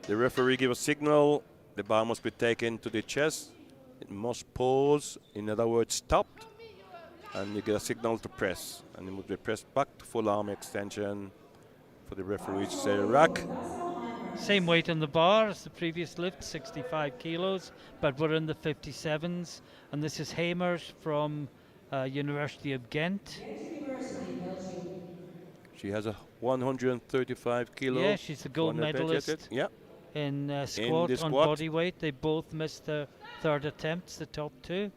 The referee gives a signal. The bar must be taken to the chest. It must pause. In other words, stopped. And you get a signal to press. And it must be pressed back to full arm extension for the referee to say rack. Same weight on the bar as the previous lift, 65 kilos, but we're in the 57s. And this is Hamers from University of Ghent. She has a 135 kilo. Yeah, she's the gold medalist Yeah. in squat on squat. body weight. They both missed their 3rd attempts, the top 2.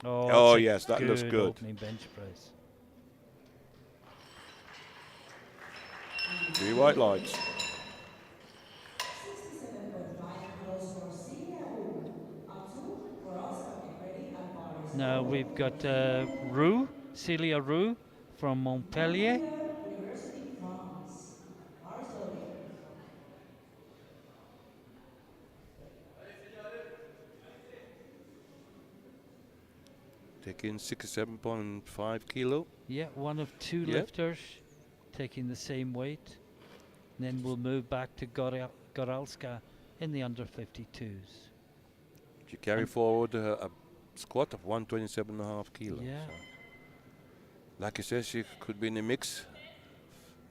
Oh, it's a yes, that looks good. Opening bench press. 3 white lights. 67.5 kilos for Celia Rue. Up to Goralska, get ready at bars. Now we've got Rue, Celia Rue from Montpellier. University France. Bars loading. Taking 67.5 kilo. Yeah, one of 2 Yeah. lifters taking the same weight. And then we'll move back to Goralska in the under 52s. She carry forward a squat of 127.5 kilos. Yeah. So. Like you said, she could be in the mix.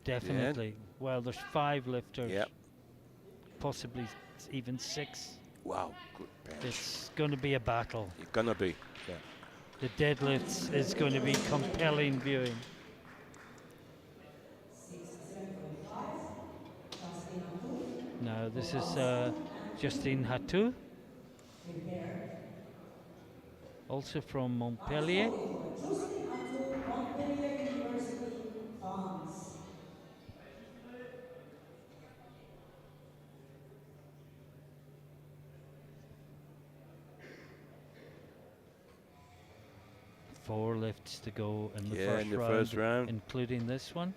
Definitely. Well, there's 5 lifters. Yeah. Possibly even 6. Wow, good bench. It's going to be a battle. It's gonna be. Yeah. The deadlifts is going to be compelling viewing. 67.5. Justin Atu. Now this is Justine Hatou, Prepare. also from Montpellier. Justin Atu, Montpellier University, France. Four lifts to go in the, Yeah, first, in the round, first round. including this one.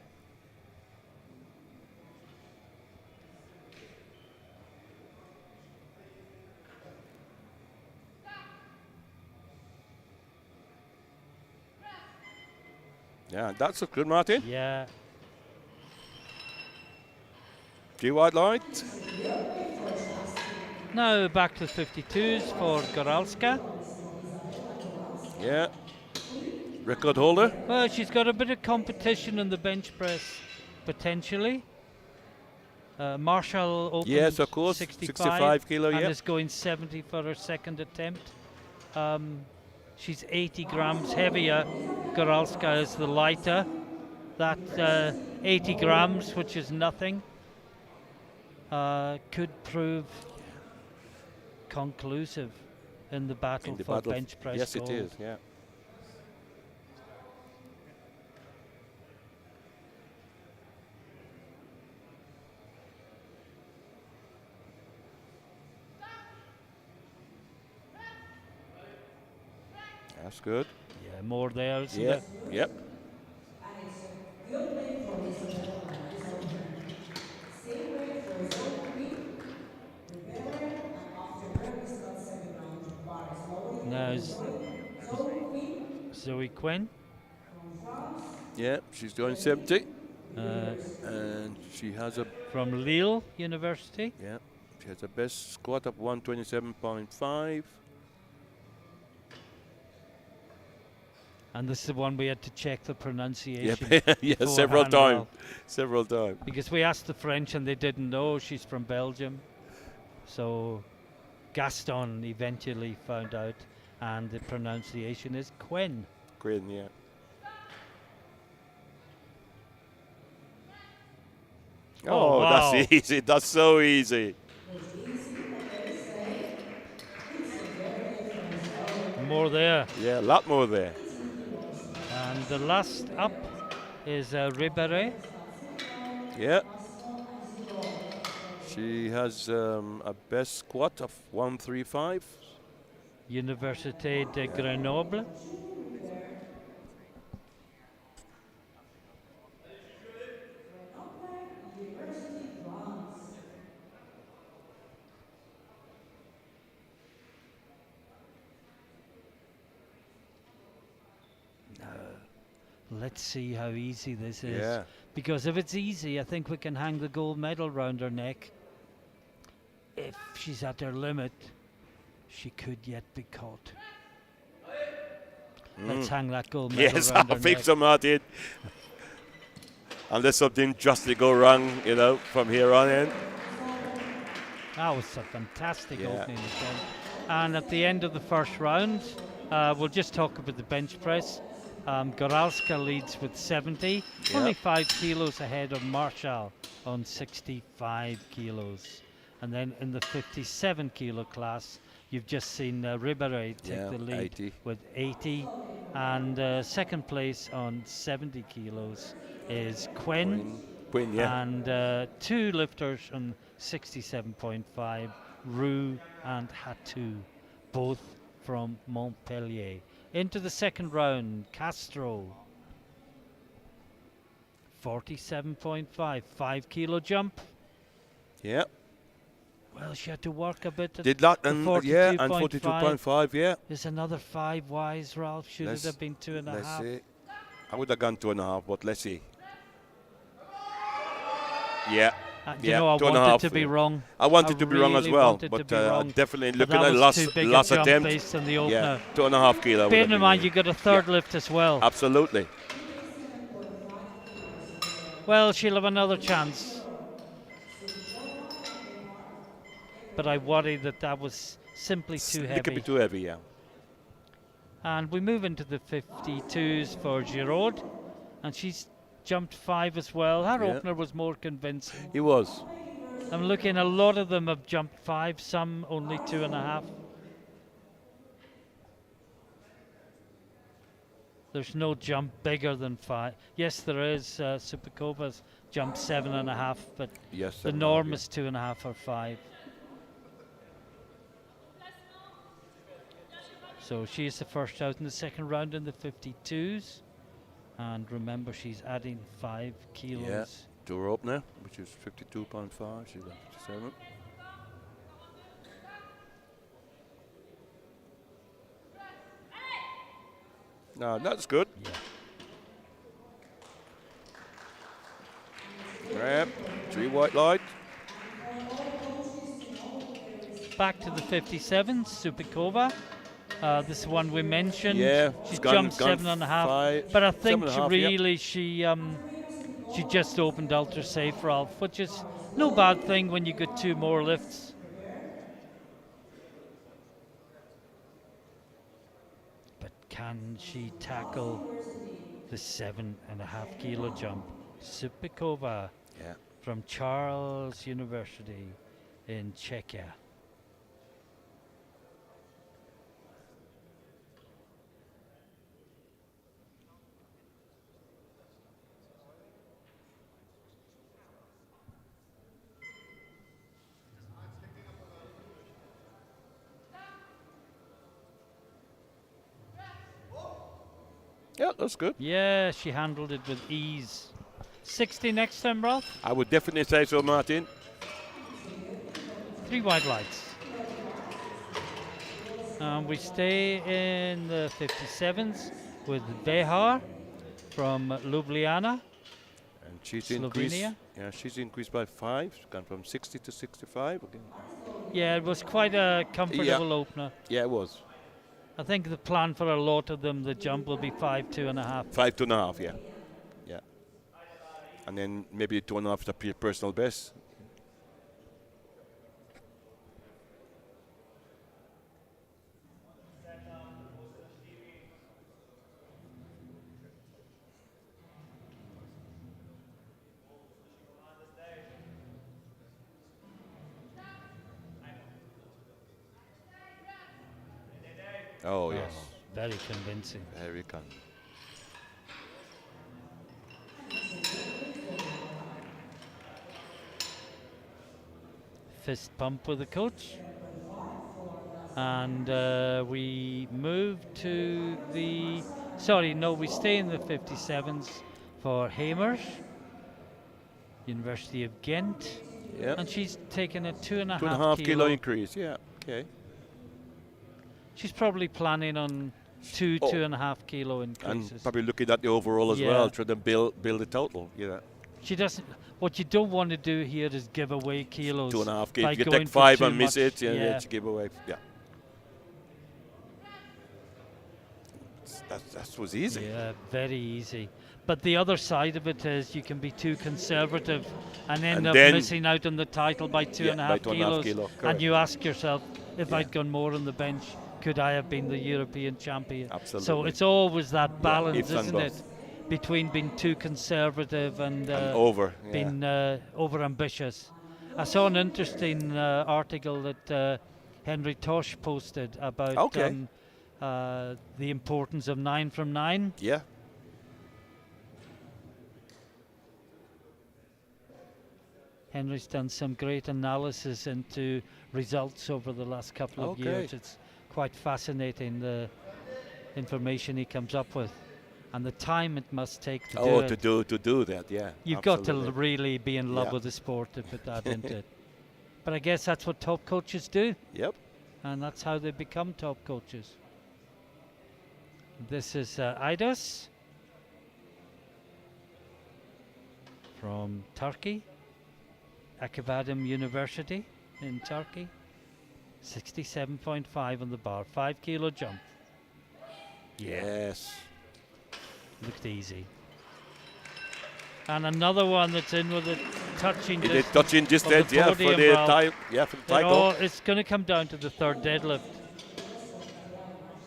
Yeah, that's a good, Martin. Yeah, 3 white light. now back to 52s for Goralska. Yeah. Record holder. Well, she's got a bit of competition in the bench press, potentially. Marshall opened Yes, of course. 65 kilo, and yeah. is going 70 for her second attempt. She's 80 grams heavier. Goralska is the lighter. That 80 grams, which is nothing, could prove conclusive in the battle for bench press yes, gold. it is, yeah. That's good. Yeah, more there, isn't Yeah, it? yep. Now Zoe Quinn. Yeah, she's going 70. Uh, And she has a, from Lille University. yeah, she has a best squat of 127.5. And this is the one we had to check the pronunciation. Yep. Yeah, several beforehand, times. Several times. because we asked the French and they didn't know she's from Belgium. So Gaston eventually found out, and the pronunciation is Quinn. Great, yeah. Oh, wow. That's easy. That's so easy. More there. Yeah, a lot more there. And the last up is Ribéry. Yeah. She has a best squat of 135. Université de Grenoble. Let's see how easy this is. Yeah. Because if it's easy, I think we can hang the gold medal round her neck. If she's at her limit, she could yet be caught. Let's hang that gold medal Yes, round I her think neck. so, Martin. Unless something drastically go wrong, you know, from here on in. That was a fantastic Yeah. opening attempt. And at the end of the first round, we'll just talk about the bench press. Goralska leads with 70, Yeah. only 5 kilos ahead of Marshall on 65 kilos. And then in the 57 kilo class, you've just seen Ribéry take Yeah, the lead 80. with 80. And second place on 70 kilos is Quinn. Quinn, yeah. And 2 lifters on 67.5, Rue and Hatu, both from Montpellier. Into the second round, Castro, 47.5, 5 kilo jump. Yeah. Well, she had to work a bit. Did that, the and yeah, and 42.5. 42.5, yeah. There's another 5 wise, Ralph. Should it have been 2.5? Let's see. I would have gone 2.5, but let's see. Yeah. You know, I 2.5, wanted to be wrong. I wanted to be wrong as really well, wanted to but be wrong. definitely But looking that at was too big a last jump attempt. based on the Yeah, opener. 2.5 kilo. Bear in mind, you got a third lift as well. Absolutely. Well, she'll have another chance. But I worry that was simply too It could heavy. be too heavy, yeah. And we move into the 52s for Giraud. And she's jumped 5 as well. Her Yeah. opener was more convincing. He was. I'm looking, a lot of them have jumped 5, some only 2.5. There's no jump bigger than 5. Yes, there is. Supakova's jumped 7.5, but Yes. the norm is 2.5 or 5. So she's the first out in the second round in the 52s. And remember, she's adding 5 kilos. Yeah. To her opener, which is 52.5. She's at 57. No, that's good. Yeah. Grab. 3 white light. Back to the 57s, Supikova. This one we mentioned. Yeah, She's it's gone- jumped gone 7.5. five- But I think 7.5, yep. really she just opened ultra safe, Ralph, which is no bad thing when you get 2 more lifts. But can she tackle the 7.5 kilo jump? Supikova Yeah. from Charles University in Czechia. Yeah, that's good. Yeah, she handled it with ease. 60 next time, Ralph. I would definitely say so, Martin. 3 white lights. We stay in the 57s with Behar from Ljubljana. And she's increased. Slovenia? Yeah, she's increased by 5. She's gone from 60 to 65. Okay. Yeah, it was quite a comfortable opener. Yeah, it was. I think the plan for a lot of them, the jump will be 5, 2.5. 5, 2.5, yeah. Yeah. And then maybe 2.5 the personal best. Oh, yes. Very convincing. Very good. Fist bump with the coach. And we move to the... Sorry, no, we stay in the 57s for Hamers, University of Ghent. Yeah. And she's taken a 2.5 2.5 kilo increase, yeah. Okay. She's probably planning on 2.5 kilo And increases. probably looking at the overall as Yeah. well, trying to build the total. Yeah. She doesn't. What you don't want to do here is give away kilos. 2.5 by kilos. You going take for 5 too and miss much. it, yeah, Yeah. you give away. Yeah. That was easy. Yeah, very easy. But the other side of it is you can be too conservative and end And up then- missing out on the title by 2.5 2.5 kilos. kilo, And correct. you ask yourself, if Yeah. I'd gone more on the bench, could I have been the European champion? Absolutely. So it's always that balance, ifs and isn't it? buts. Between being too conservative and over. Yeah. being over ambitious. I saw an interesting article that Henry Tosh posted about Okay. the importance of 9 from 9. Yeah. Henry's done some great analysis into results over the last couple of Okay. years. It's quite fascinating, the information he comes up with and the time it must take to do it. to do that, yeah. You've got absolutely. to really be in love Yeah. with the sport to put that into it. But I guess that's what top coaches do, Yep. and that's how they become top coaches. This is Eidos from Turkey, Acıbadem University in Turkey. 67.5 on the bar, 5 kilo jump. Yes. Looked easy. And another one that's in with a touching It is distance touching of distance, the yeah, for podium, the Ralph. time. Yeah, for the They're title. all- it's going to come down to the third deadlift.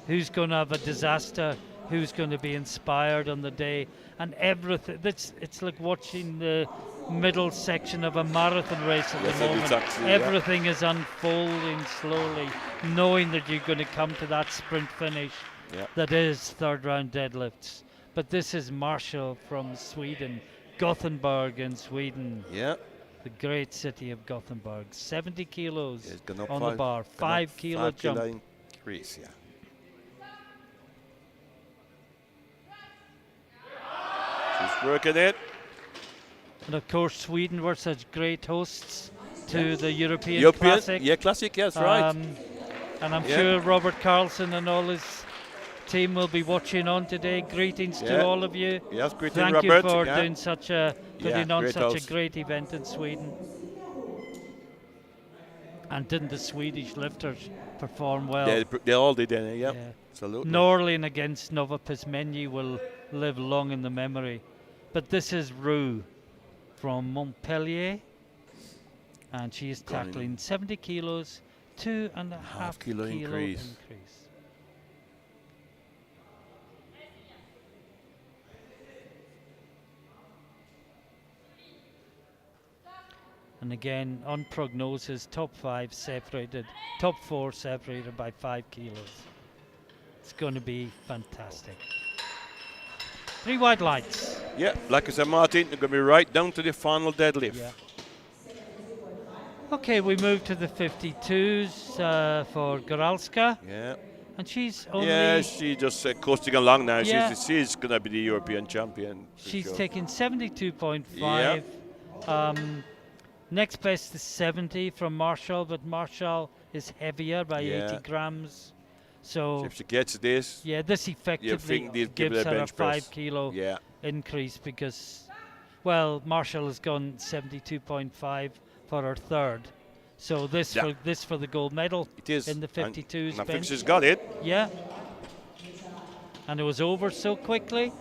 Who's going to have a disaster? Who's going to be inspired on the day? And everything. It's like watching the middle section of a marathon race at Yes, the it is moment. actually, yeah. Everything is unfolding slowly, knowing that you're going to come to that sprint finish. Yeah. That is third round deadlifts. But this is Marshall from Sweden, Gothenburg in Sweden. Yeah. The great city of Gothenburg. 70 kilos It's gone up on the bar. 5 kilo jump. Increase, yeah. She's working it. And of course, Sweden were such great hosts to the European European, Classic. yeah, classic, yes, right. And I'm Yeah. sure Robert Carlson and all his team will be watching on today. Greetings Yeah. to all of you. Yes, greeting Thank Robert. you for yeah. doing putting on great such host. a great event in Sweden. And didn't the Swedish lifters perform well? They all did, yeah. Yeah. Absolutely. Norlin against Nova Pizmenyi will live long in the memory. But this is Rue from Montpellier, and she is tackling 70 kilos, 2.5 kilo increase. And again, on prognosis, top 4 separated by 5 kilos. It's going to be fantastic. 3 white lights. Yeah, like I said, Martin, they're going to be right down to the final deadlift. Yeah. Okay, we move to the 52s for Goralska. Yeah. And she's only... Yeah, she's just coasting along now. Yeah. She's going to be the European champion. She's sure. taking 72.5. Yeah. Next best is 70 from Marshall, but Marshall is heavier by 80 grams. So if she gets this, this effectively gives her a 5 kilo increase because, well, Marshall has gone 72.5 for her third. So this for the gold medal in the 52s. And I think she's got it. Yeah. And it was over so quickly.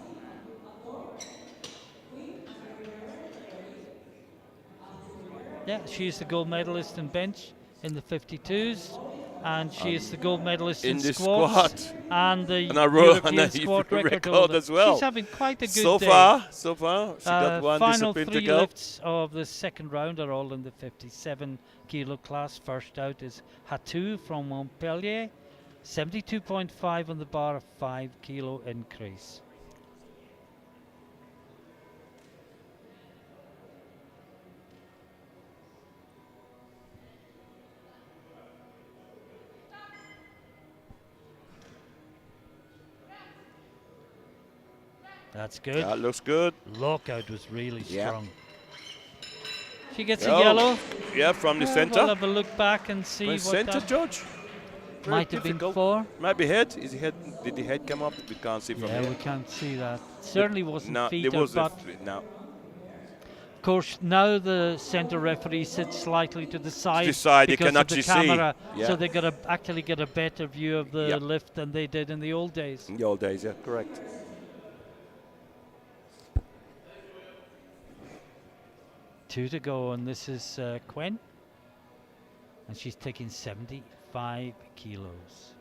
Yeah, she's the gold medalist in bench in the 52s, and she is the gold medalist in squats and the European squat record holder as well. She's having quite a good day. So far, she got one final discipline 3 to go. lifts of the second round are all in the 57 kilo class. First out is Hatou from Montpellier, 72.5 on the bar, a 5 kilo increase. That's good. That looks good. Lockout was really strong. She gets a Oh, yellow. Yeah, from the centre. We'll have a look back and see what centre, that George. might have been for. Might be head. Is the head? Did the head come up? We can't see from here. Yeah, we can't see that. Certainly wasn't no, feet. It wasn't. No. Of course, now the centre referee sits slightly to the side. To the side, because you can of actually the camera, see. Yeah. so they got to actually get a better view of the lift than they did in the old days. In the old days, yeah, correct. 2 to go, and this is Quen, and she's taking 75 kilos.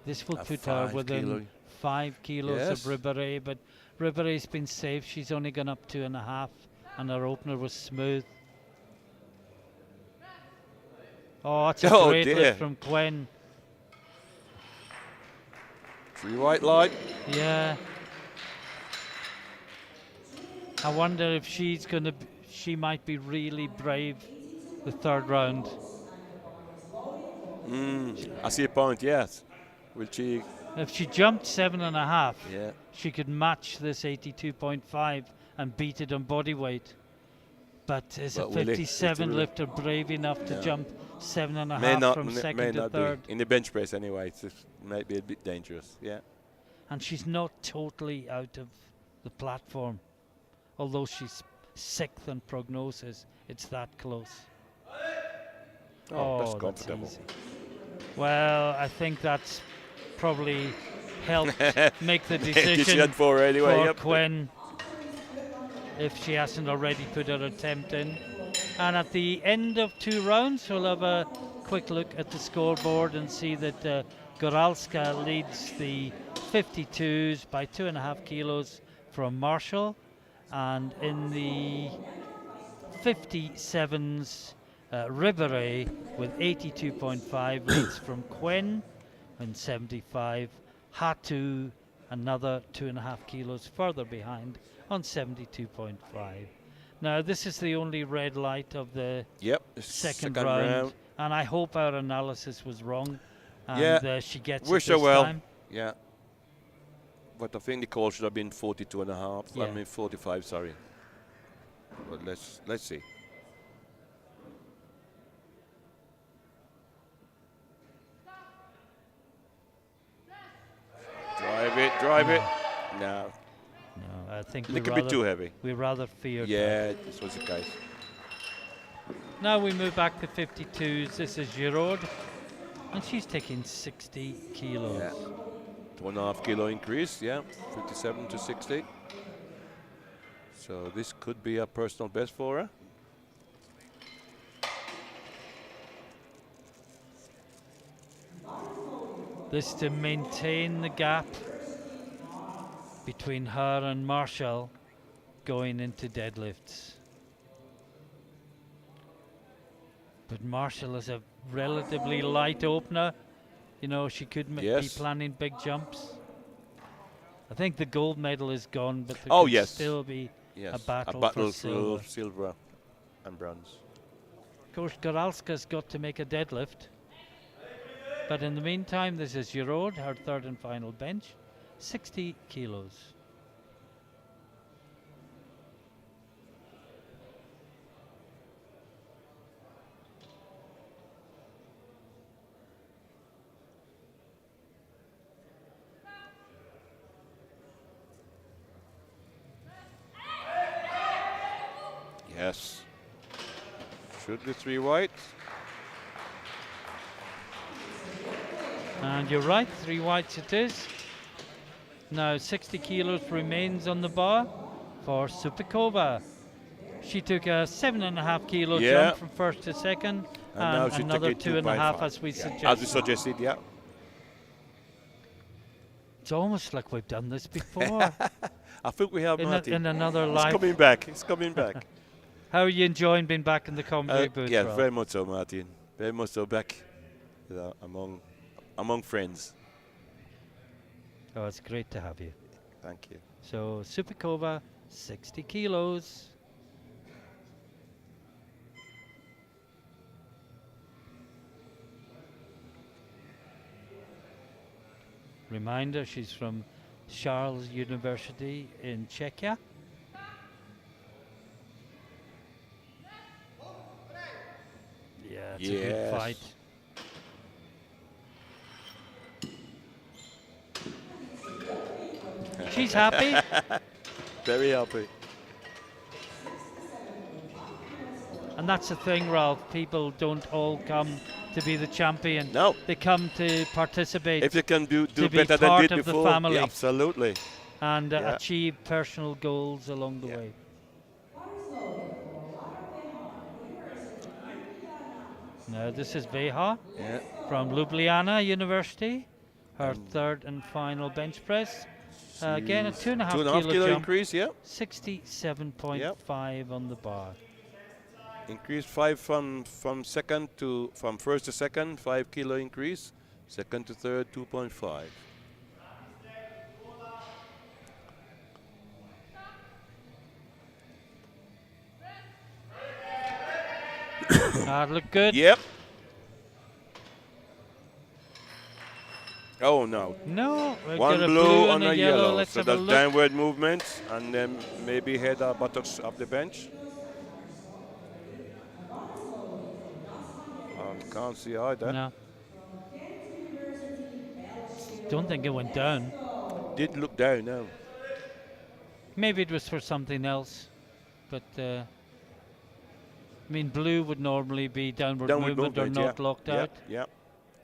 This will put her within 5 kilos of Ribéry, but Ribéry's been safe. She's only gone up 2.5, and her opener was smooth. Oh, that's a great lift from Quen. 3 white light. Yeah. I wonder if she's gonna. She might be really brave the third round. I see a point. Yes. Will she? If she jumped 7.5, yeah, she could match this 82.5 and beat it on body weight. But is a 57 lifter brave enough to jump 7.5 from second to third? In the bench press anyway, it might be a bit dangerous. Yeah. And she's not totally out of the platform. Although she's 6th on prognosis, it's that close. Oh, that's comfortable. That's easy. Well, I think that's probably helped make the decision for Quen, if she hasn't already put her attempt in. And at the end of 2 rounds, we'll have a quick look at the scoreboard and see that Goralska leads the 52s by 2.5 kilos from Marshall. And in the 57s, Ribéry with 82.5 leads from Quen and 75. Hatou another 2.5 kilos further behind on 72.5. Now this is the only red light of the second round, and I hope our analysis was wrong. And she gets it this time. Yeah. But I think the call should have been 42.5. Yeah. I mean 45. Sorry. But let's see. Drive it. No. No, I think it could be too heavy. We rather feared. Yeah, this was the case. Now we move back to 52s. This is Giraud, and she's taking 60 kilos. Yeah. 2.5 kilo increase, yeah, 57 to 60. So this could be a personal best for her. This to maintain the gap between her and Marshall going into deadlifts. But Marshall is a relatively light opener. You know, she could be planning big jumps. I think the gold medal is gone, but there could still be a battle for silver and bronze. Of course, Goralska's got to make a deadlift. But in the meantime, this is Giraud, her third and final bench, 60 kilos. Yes. Should be 3 white. And you're right, 3 whites it is. Now 60 kilos remains on the bar for Supikova. She took a 7.5 kilo jump from first to second, and another 2.5 as we suggested. As we suggested, yeah. It's almost like we've done this before. I think we have, Martin. In another life. It's coming back. It's coming back. How are you enjoying being back in the comedy booth? Yeah, Rob? very much so, Martin. Very much so back among friends. Oh, it's great to have you. Thank you. So Supikova, 60 kilos. Reminder, she's from Charles University in Czechia. Yeah, it's a good fight. She's happy. Very happy. And that's the thing, Ralph. People don't all come to be the champion. No. They come to participate. If you can do to better be part than did of before, the family. yeah, absolutely. And achieve personal goals along the way. Now this is Veha from Ljubljana University. Her third and final bench press. Again, a 2.5 kilo jump, increase, 67.5 on the bar. Increase 5 from first to second, 5 kilo increase. Second to third, 2.5. Look good. Yep. Oh no. No. One got a blue and a yellow. Let's So have a that's look. downward movement, and then maybe head our buttocks up the bench. Can't see either. No. Don't think it went down. Did look down, no. Maybe it was for something else, but I mean, blue would normally be downward movement or not locked out. Yeah,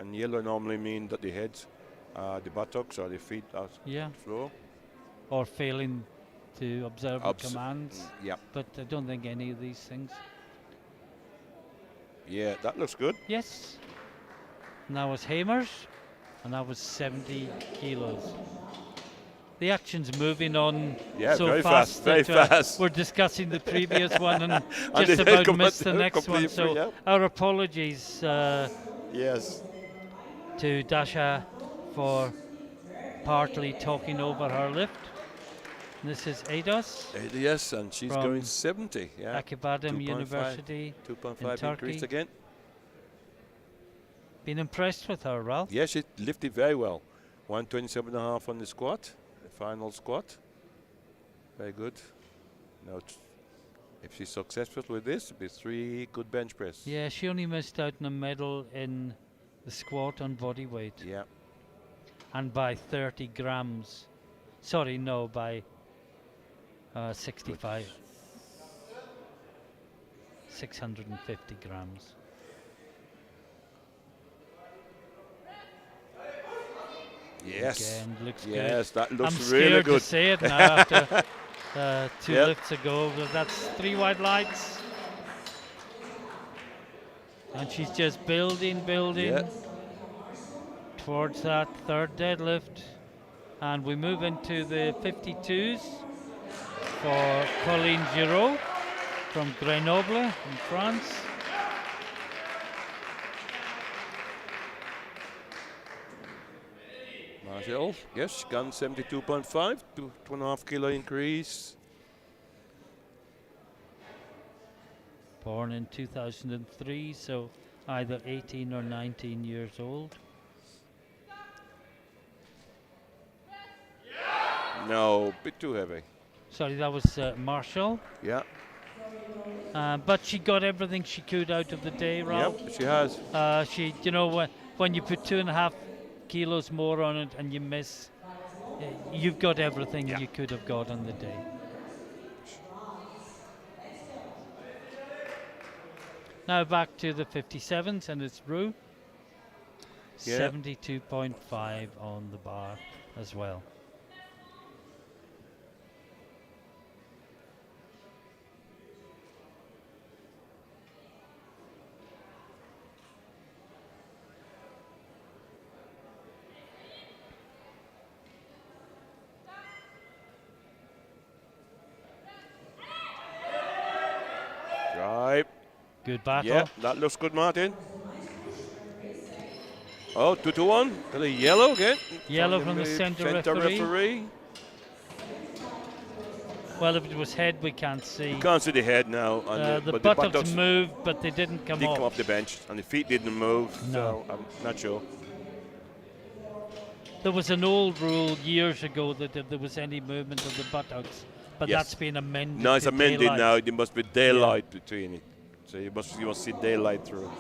and yellow normally mean that the head, the buttocks or the feet out the floor. Or failing to observe the commands. Yeah. But I don't think any of these things. Yeah, that looks good. Yes. And that was Hamers, and that was 70 kilos. The action's moving on so very fast. Very fast. We're discussing the previous one and just about missed the next one. So our apologies yes. to Dasha for partly talking over her lift. And this is Eidos. Yes, and she's going 70. Yeah. Acıbadem University 2.5 in increase Turkey. again. Been impressed with her, Ralph? Yeah, she lifted very well. 127.5 on the squat, the final squat. Very good. Now, if she's successful with this, it'll be 3 good bench press. Yeah, she only missed out on a medal in the squat on body weight. Yeah. And by 30 grams. Sorry, no, by 65. 650 grams. Yes. Again, looks good. Yes, that looks I'm really scared to good. say it now after 2 Yep. lifts ago, but that's 3 white lights. And she's just building Yeah. towards that third deadlift. And we move into the 52s for Colleen Giraud from Grenoble in France. Marcel, yes, gone 72.5, 2.5 kilo increase. Born in 2003, so either 18 or 19 years old. No, bit too heavy. Sorry, that was Marshall. Yeah. But she got everything she could out of the day, Ralph. Yep, she has. She, you know, when you put 2.5 kilos more on it and you miss, you've got everything you could have got on the day. Now back to the 57s, and it's Rue. 72.5 on the bar as well. Right. Good battle. Yeah, that looks good, Martin. Oh, 2-1. Got a yellow again. Yellow from the centre referee. Well, if it was head, we can't see. You can't see the head now. The buttocks moved, but they didn't come didn't off. come off the bench, and the feet didn't move. No. So I'm not sure. There was an old rule years ago that if there was any movement of the buttocks, but Yes. that's been amended. No, it's to amended daylight. now. There must be daylight between it. So you must see daylight through.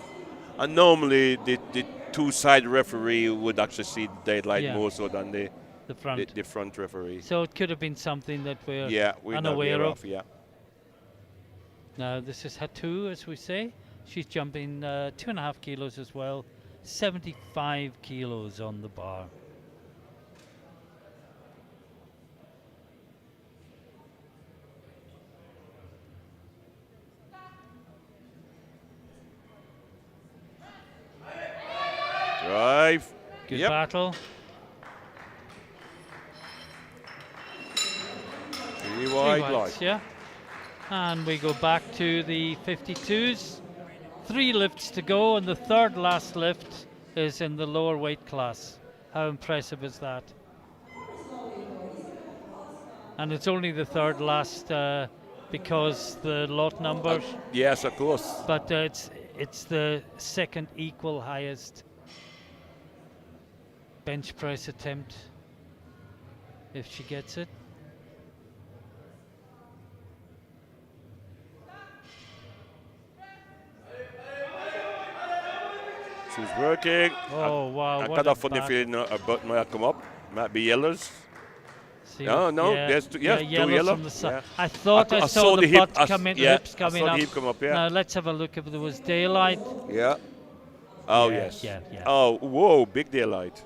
And normally the two-side referee would actually see daylight more so than the front. The front referee. So it could have been something that we're we're not unaware aware of. Yeah. Now this is Hatu, as we say. She's jumping 2.5 kilos as well. 75 kilos on the bar. Drive. Good battle. 3 wide lights. Yeah. And we go back to the 52s. 3 lifts to go, and the third last lift is in the lower weight class. How impressive is that? And it's only the third last because the lot numbers. Yes, of course. But it's the second equal highest bench press attempt if she gets it. She's working. Oh, wow. I what got a a funny back. feeling a button might come up. Might be yellows. See, No, yeah, there's two, yeah, two yellows yellow. from the side. Yeah. I thought I saw the butt come in, yeah, lips coming I saw up. the hip come up, yeah. Now let's have a look if there was daylight. Yeah. Oh, Yeah, yes. yeah. Oh, whoa, big daylight.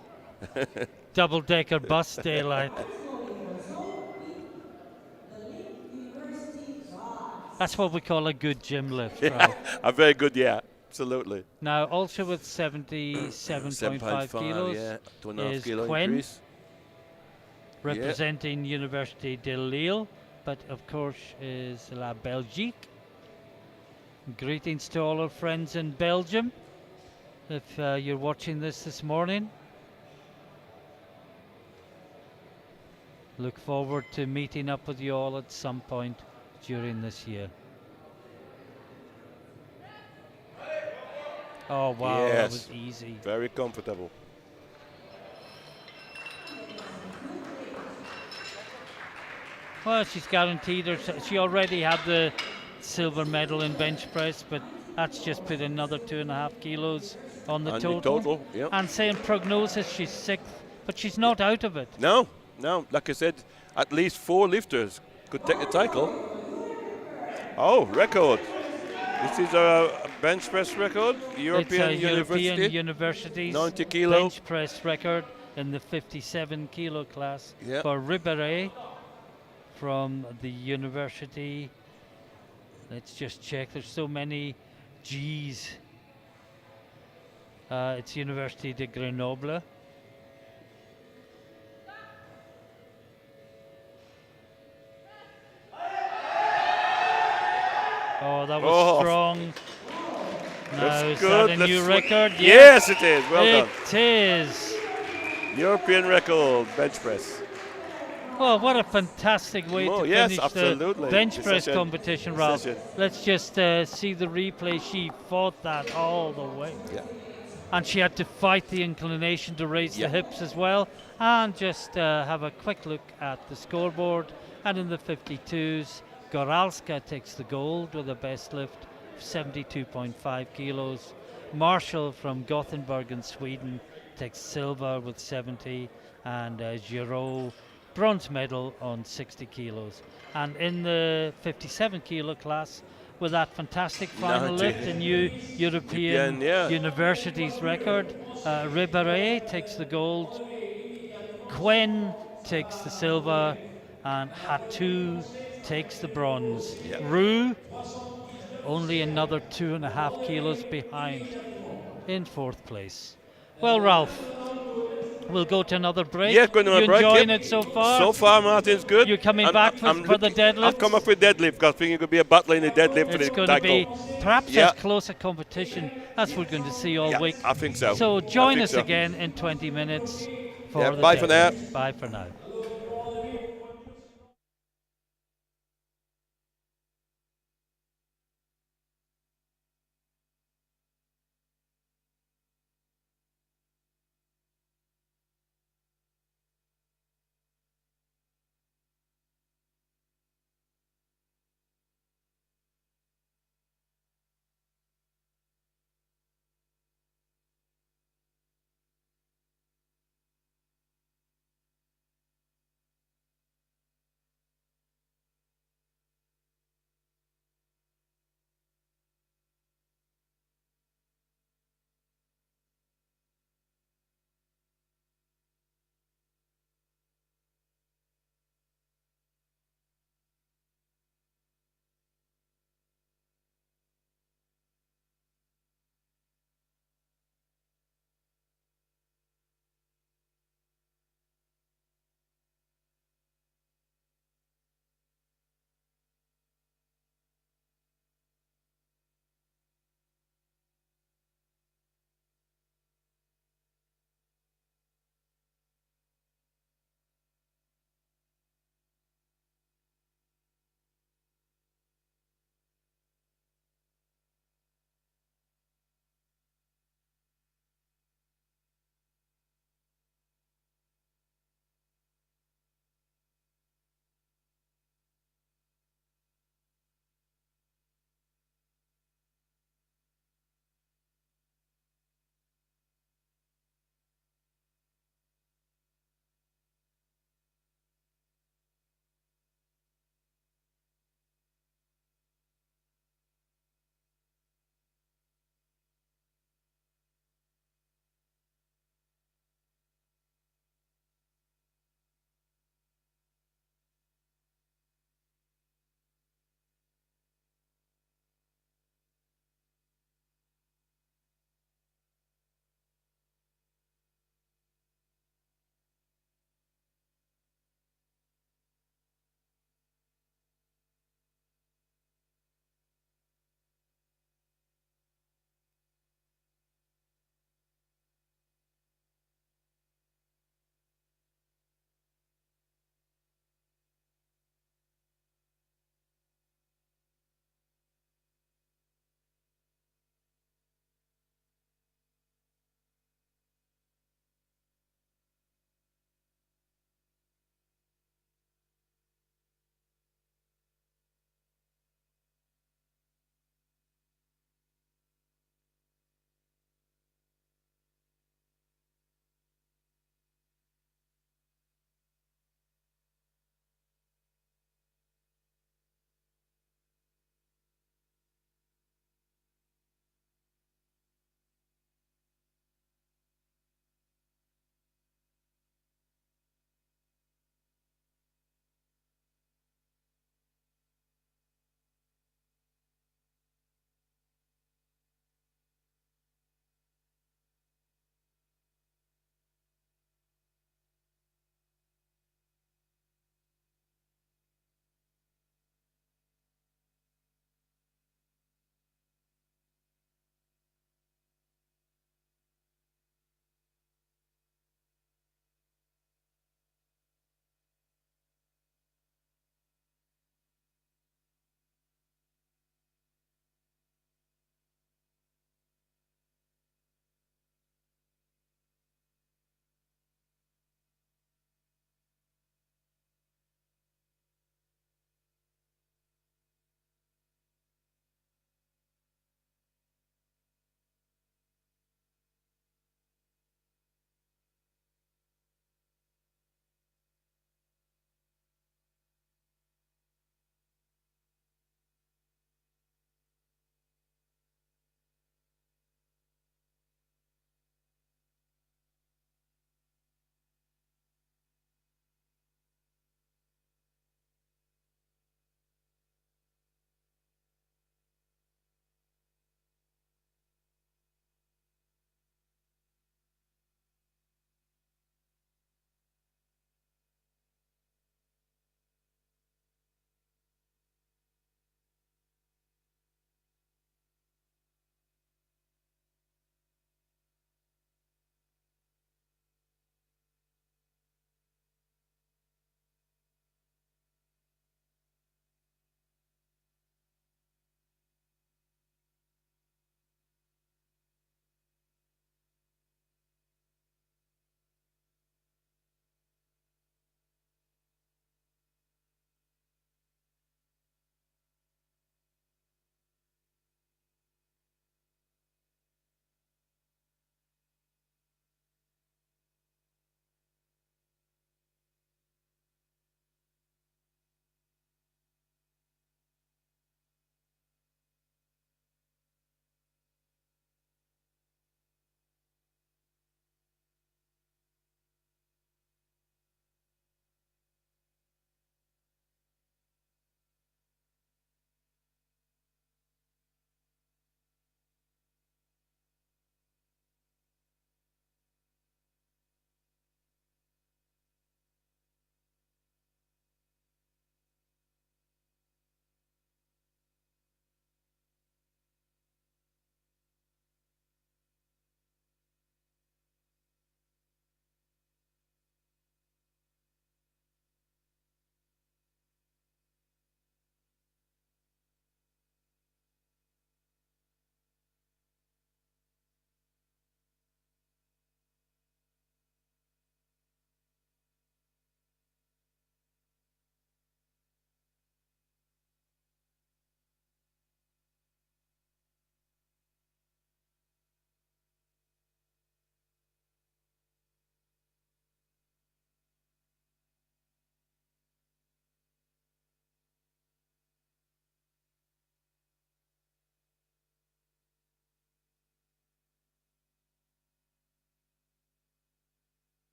Double-decker bus daylight. That's what we call a good gym lift, right? A very good, yeah, absolutely. Now, also with 77.5 kilos yeah, 2.5 is kilo Quen, increase. representing Université de Lille, but of course is La Belgique. Greetings to all our friends in Belgium, if you're watching this morning. Look forward to meeting up with you all at some point during this year. Oh wow, Yes. that was easy. Very comfortable. Well, she's guaranteed her. She already had the silver medal in bench press, but that's just put another 2.5 kilos on the total. Yeah. And saying prognosis, she's 6th, but she's not out of it. No, like I said, at least 4 lifters could take the title. Oh, record. This is a bench press record, It's European a University, European University's 90 kilo. bench press record in the 57 kilo class Yeah. for Ribéry from the university. Let's just check. There's so many G's. It's University de Grenoble. Oh, that was strong. Now, That's is good. that a That's new what- record? Yes, it is. Well done. It is. European record bench press. Well, what a fantastic way Oh, to yes, finish absolutely. the bench This press session- competition, this Ralph. session. Let's just see the replay. She fought that all the way. Yeah. And she had to fight the inclination to raise Yeah. the hips as well. And just have a quick look at the scoreboard. And in the 52s, Goralska takes the gold with a best lift of 72.5 kilos. Marshall from Gothenburg in Sweden takes silver with 70. And Giraud, bronze medal on 60 kilos. And in the 57 kilo class, with that fantastic final 90. lift, a new European yeah. University's record, Ribéry takes the gold, Quinn takes the silver, and Hatu takes the bronze. Yeah. Rue only another 2.5 kilos behind in fourth place. Well, Ralph, we'll go to another break. Yeah, going to You a break. enjoying Yep. it so far? So far, Martin's good. You're coming And back I'm for the looking- deadlift? I've come up with deadlift because I think it could be a battle in the deadlift for It's the going to be title. perhaps Yeah. as close a competition as we're going to see all Yeah, week. I think so. So I join think us so. again in 20 minutes for Yeah, the bye for now. deadlift. Bye for now.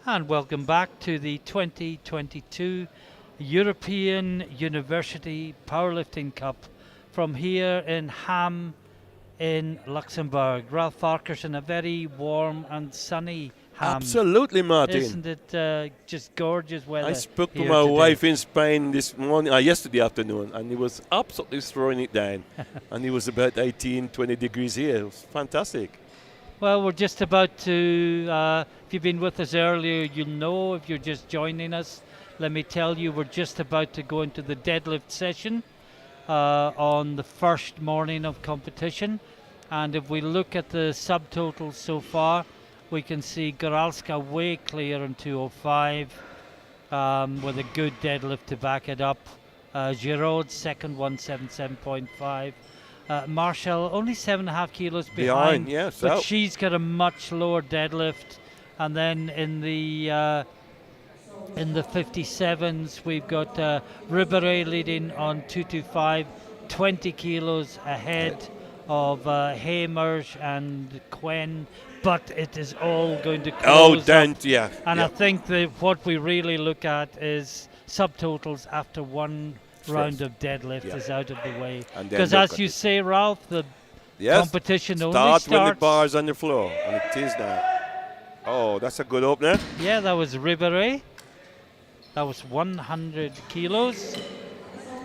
And welcome back to the 2022 European University Powerlifting Cup from here in Ham in Luxembourg. Ralph Farquharson, a very warm and sunny Ham. Absolutely, Martin. Isn't it just gorgeous weather? I spoke to here my today? wife in Spain this morning, yesterday afternoon, and he was absolutely throwing it down. And it was about 18, 20 degrees here. It was fantastic. Well, we're just about to, if you've been with us earlier, you'll know. If you're just joining us, let me tell you, we're just about to go into the deadlift session on the first morning of competition. And if we look at the subtotals so far, we can see Goralska way clear in 205 with a good deadlift to back it up. Giraud second, 177.5. Marshall only 7.5 kilos behind, yeah, but so she's got a much lower deadlift. And then in the 57s, we've got Ribéry leading on 225, 20 kilos ahead of Hamers and Quen, but it is all going to close up. yeah. And yeah. I think that what we really look at is subtotals after one round of deadlift is out of the way. And then Because look as at you it. say, Ralph, the competition only Start when the starts. bar's on the floor, and it is now. Oh, that's a good opener. Yeah, that was Ribéry. That was 100 kilos.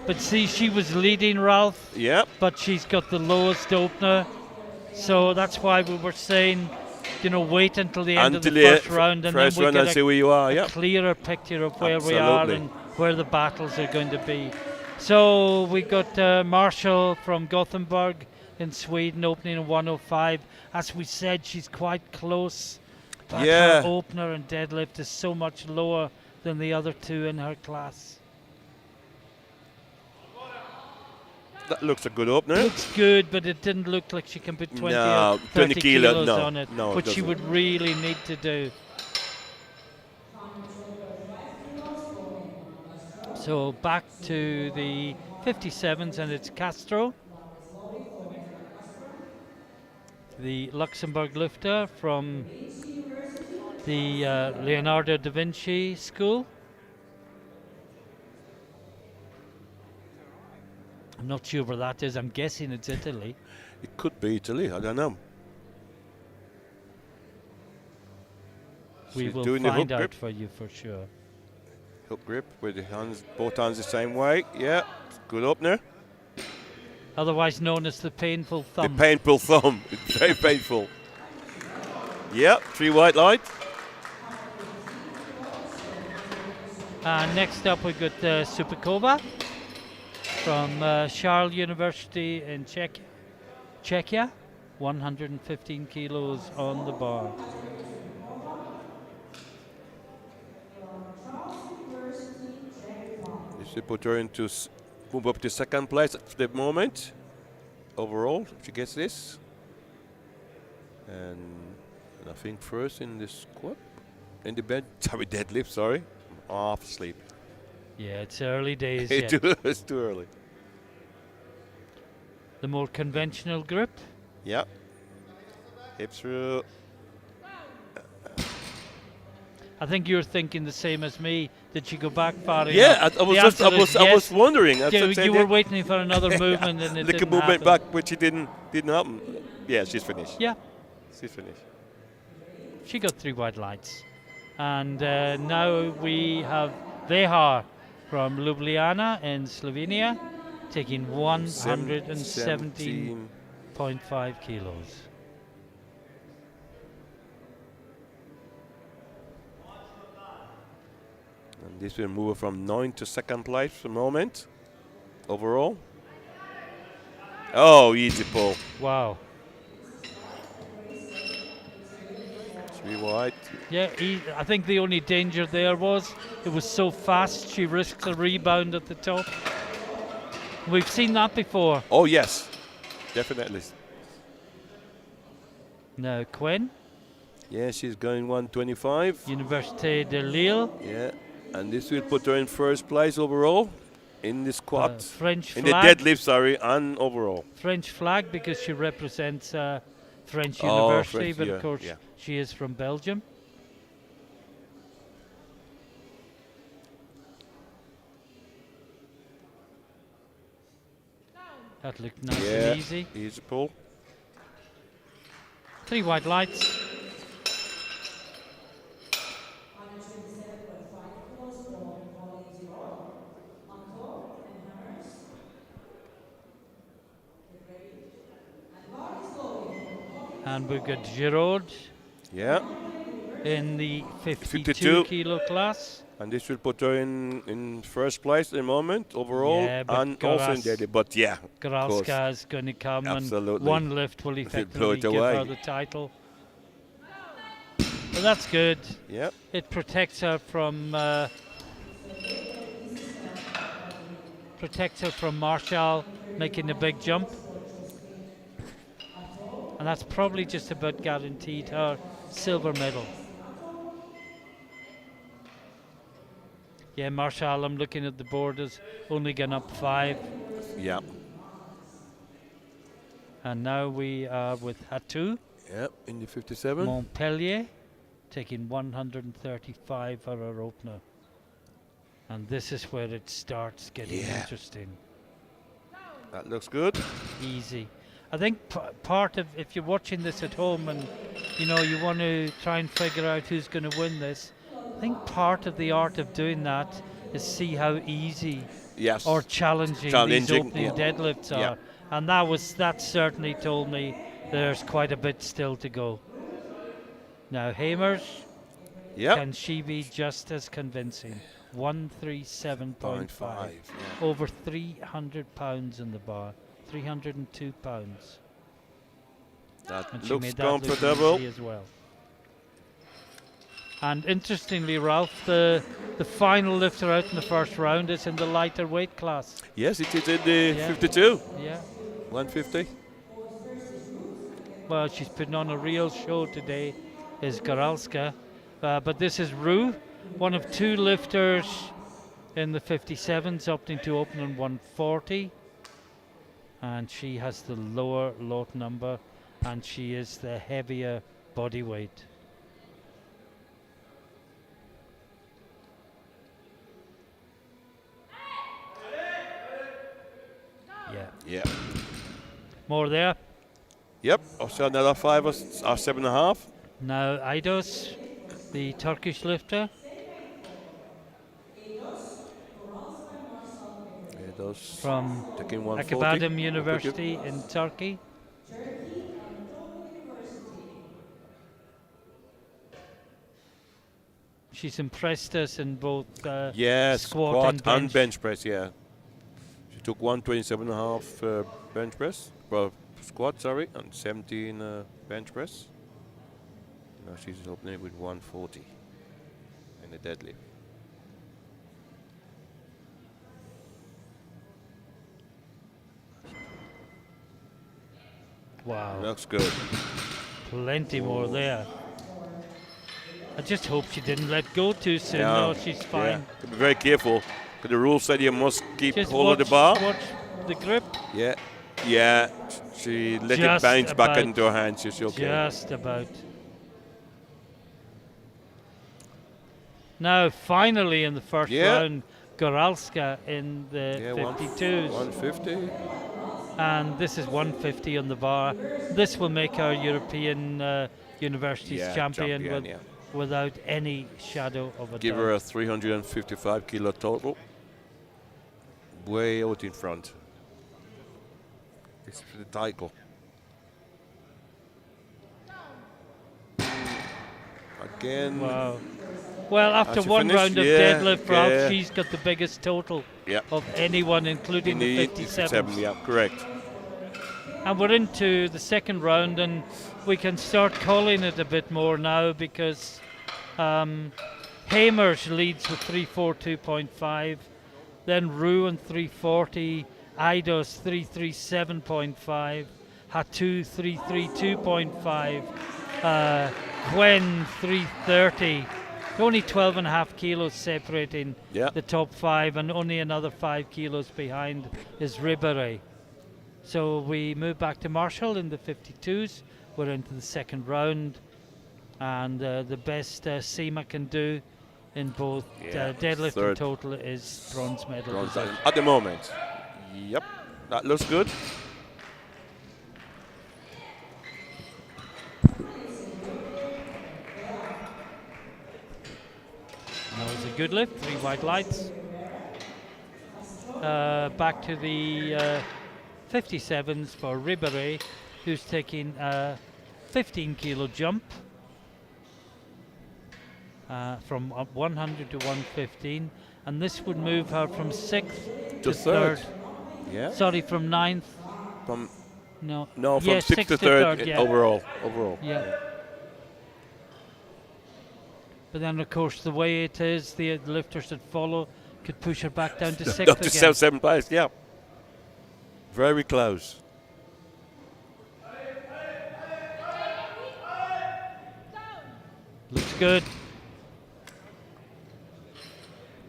But see, she was leading, Ralph, Yep. but she's got the lowest opener. So that's why we were saying, wait until the end of the first round, and then we get see where you are. a Yep. clearer picture of where we are Absolutely. and where the battles are going to be. So we got Marshall from Gothenburg in Sweden opening in 105. As we said, she's quite close. But Yeah. her opener and deadlift is so much lower than the other two in her class. That looks a good opener. Looks good, but it didn't look like she can put 20 No, or 30 20 kilo, kilos no, on it, no, it which she doesn't. would really need to do. So back to the 57s, and it's Castro, the Luxembourg lifter from the Leonardo da Vinci School. I'm not sure where that is. I'm guessing it's Italy. It could be Italy. I don't know. We She's will doing the find hook out grip. for you for sure. Hook grip with the hands, both hands the same way. Yeah, good opener. Otherwise known as the painful thumb. The painful thumb. It's very painful. Yeah, 3 white light. Next up we've got Supakova from Charles University in Czechia. 115 kilos on the bar. This will put her into move up to second place at the moment. Overall, if she gets this. And I think first in the squat. In the bed. Sorry, deadlift, sorry. I'm half asleep. Yeah, it's early days yet. It's too early. The more conventional grip. Yeah. Hips through. I think you're thinking the same as me. Did she go back far enough? Yeah, The answer is I was yes. wondering. Yeah, you were waiting for another movement and it Like a didn't movement happen. back, which it didn't happen. Yeah, she's finished. Yeah, She's finished. she got 3 white lights. And now we have Vehar from Ljubljana in Slovenia taking 117.5 kilos. And this will move her from 9 to second place for the moment. Overall. Oh, easy pull. Wow. 3 white. Yeah, I think the only danger there was it was so fast she risked a rebound at the top. We've seen that before. Oh, yes. Definitely. Now Quen, Yeah, she's going 125. Université de Lille, Yeah. And this will put her in first place overall in the squat. French in the flag. deadlift, sorry, and overall. French flag because she represents French Oh, University, French, but yeah, of course yeah. she is from Belgium. That looked nice Yeah, and easy. easy pull. 3 white lights. 127.5 kilos for Pauline Giraud. On top and hammers. Get ready. And bar is loading. And we've got Giraud Yeah, in the 52 52. kilo class. and this will put her in first place at the moment overall, Yeah, but and also in deadlift. But yeah, of course. Goralska is going to come, Absolutely. and one lift will blow effectively it give away. her the title. Well, that's good. Yeah, It protects her from Marshall making a big jump, and that's probably just about guaranteed her silver medal. Yeah, Marshall, I'm looking at the board, has only gone up 5, yeah, and now we are with Hatou yeah. In the 57. Montpellier, taking 135 for her opener. And this is where it starts getting interesting. That looks good. Easy. I think part of, if you're watching this at home and you know you want to try and figure out who's going to win this, I think part of the art of doing that is see how easy Yes. or challenging these opening deadlifts are. Yeah. And that certainly told me there's quite a bit still to go. Now Hamers, Yeah. can she be just as convincing? 137.5. 0.5. Over 300 pounds in the bar. 302 pounds. That And she looks made that look comfortable. easy as well. And interestingly, Ralph, the final lifter out in the first round is in the lighter weight class. Yes, it is in the Yeah. 52. Yeah. 150. Well, she's putting on a real show today, is Goralska. But this is Rue, one of 2 lifters in the 57s, opting to open on 140. And she has the lower lot number, and she is the heavier body weight. Yeah. Yeah. More there. Yep. Also another 5 or 7.5. Now Eidos, the Turkish lifter. Those From taking 140. Acıbadem University in Turkey. She's impressed us in both Yes, squat and bench. press. Yeah. She took 127.5 bench press. Well, squat, sorry, and 17 bench press. Now she's opening with 140 in the deadlift. Wow, Looks good. plenty more there. I just hope she didn't let go too soon. Yeah, No, she's fine. Be very careful. Because the rule said you must keep Just hold of the bar. watch the grip. Yeah. Yeah. She let it Just bounce back about. into her hands. She's okay. Just about. Now, finally, in the first round, Goralska in the 52s. 150. And this is 150 on the bar. This will make her European Universities champion without any shadow of a doubt. Give her a 355 kilo total. Way out in front. It's for the title. Again. Wow. Well, after she one finished? round of Yeah, deadlift, Ralph, yeah. she's got the biggest total Yeah. of anyone, including In the the 57. Yeah, correct. And we're into the second round, and we can start calling it a bit more now because Hamers leads with 342.5, then Rue and 340, Eidos 337.5, Hatou 332.5, Gwen 330. Only 12.5 kilos separating the top 5, and only another 5 kilos behind is Ribéry. So we move back to Marshall in the 52s. We're into the second round, and the best Seema can do in both deadlift and total is bronze medal. Bronze at the moment. Yep. That looks good. That was a good lift, 3 white lights. Back to the 57s for Ribéry, who's taking a 15 kilo jump from 100 to 115, and this would move her from 6th to 3rd. Yeah. Sorry, from 9th. From No, from yeah, 6th to 3rd yeah. overall. Yeah. But then, of course, the way it is, the lifters that follow could push her back down to 6th Up to again. 7th place, yeah. Very close. Looks good.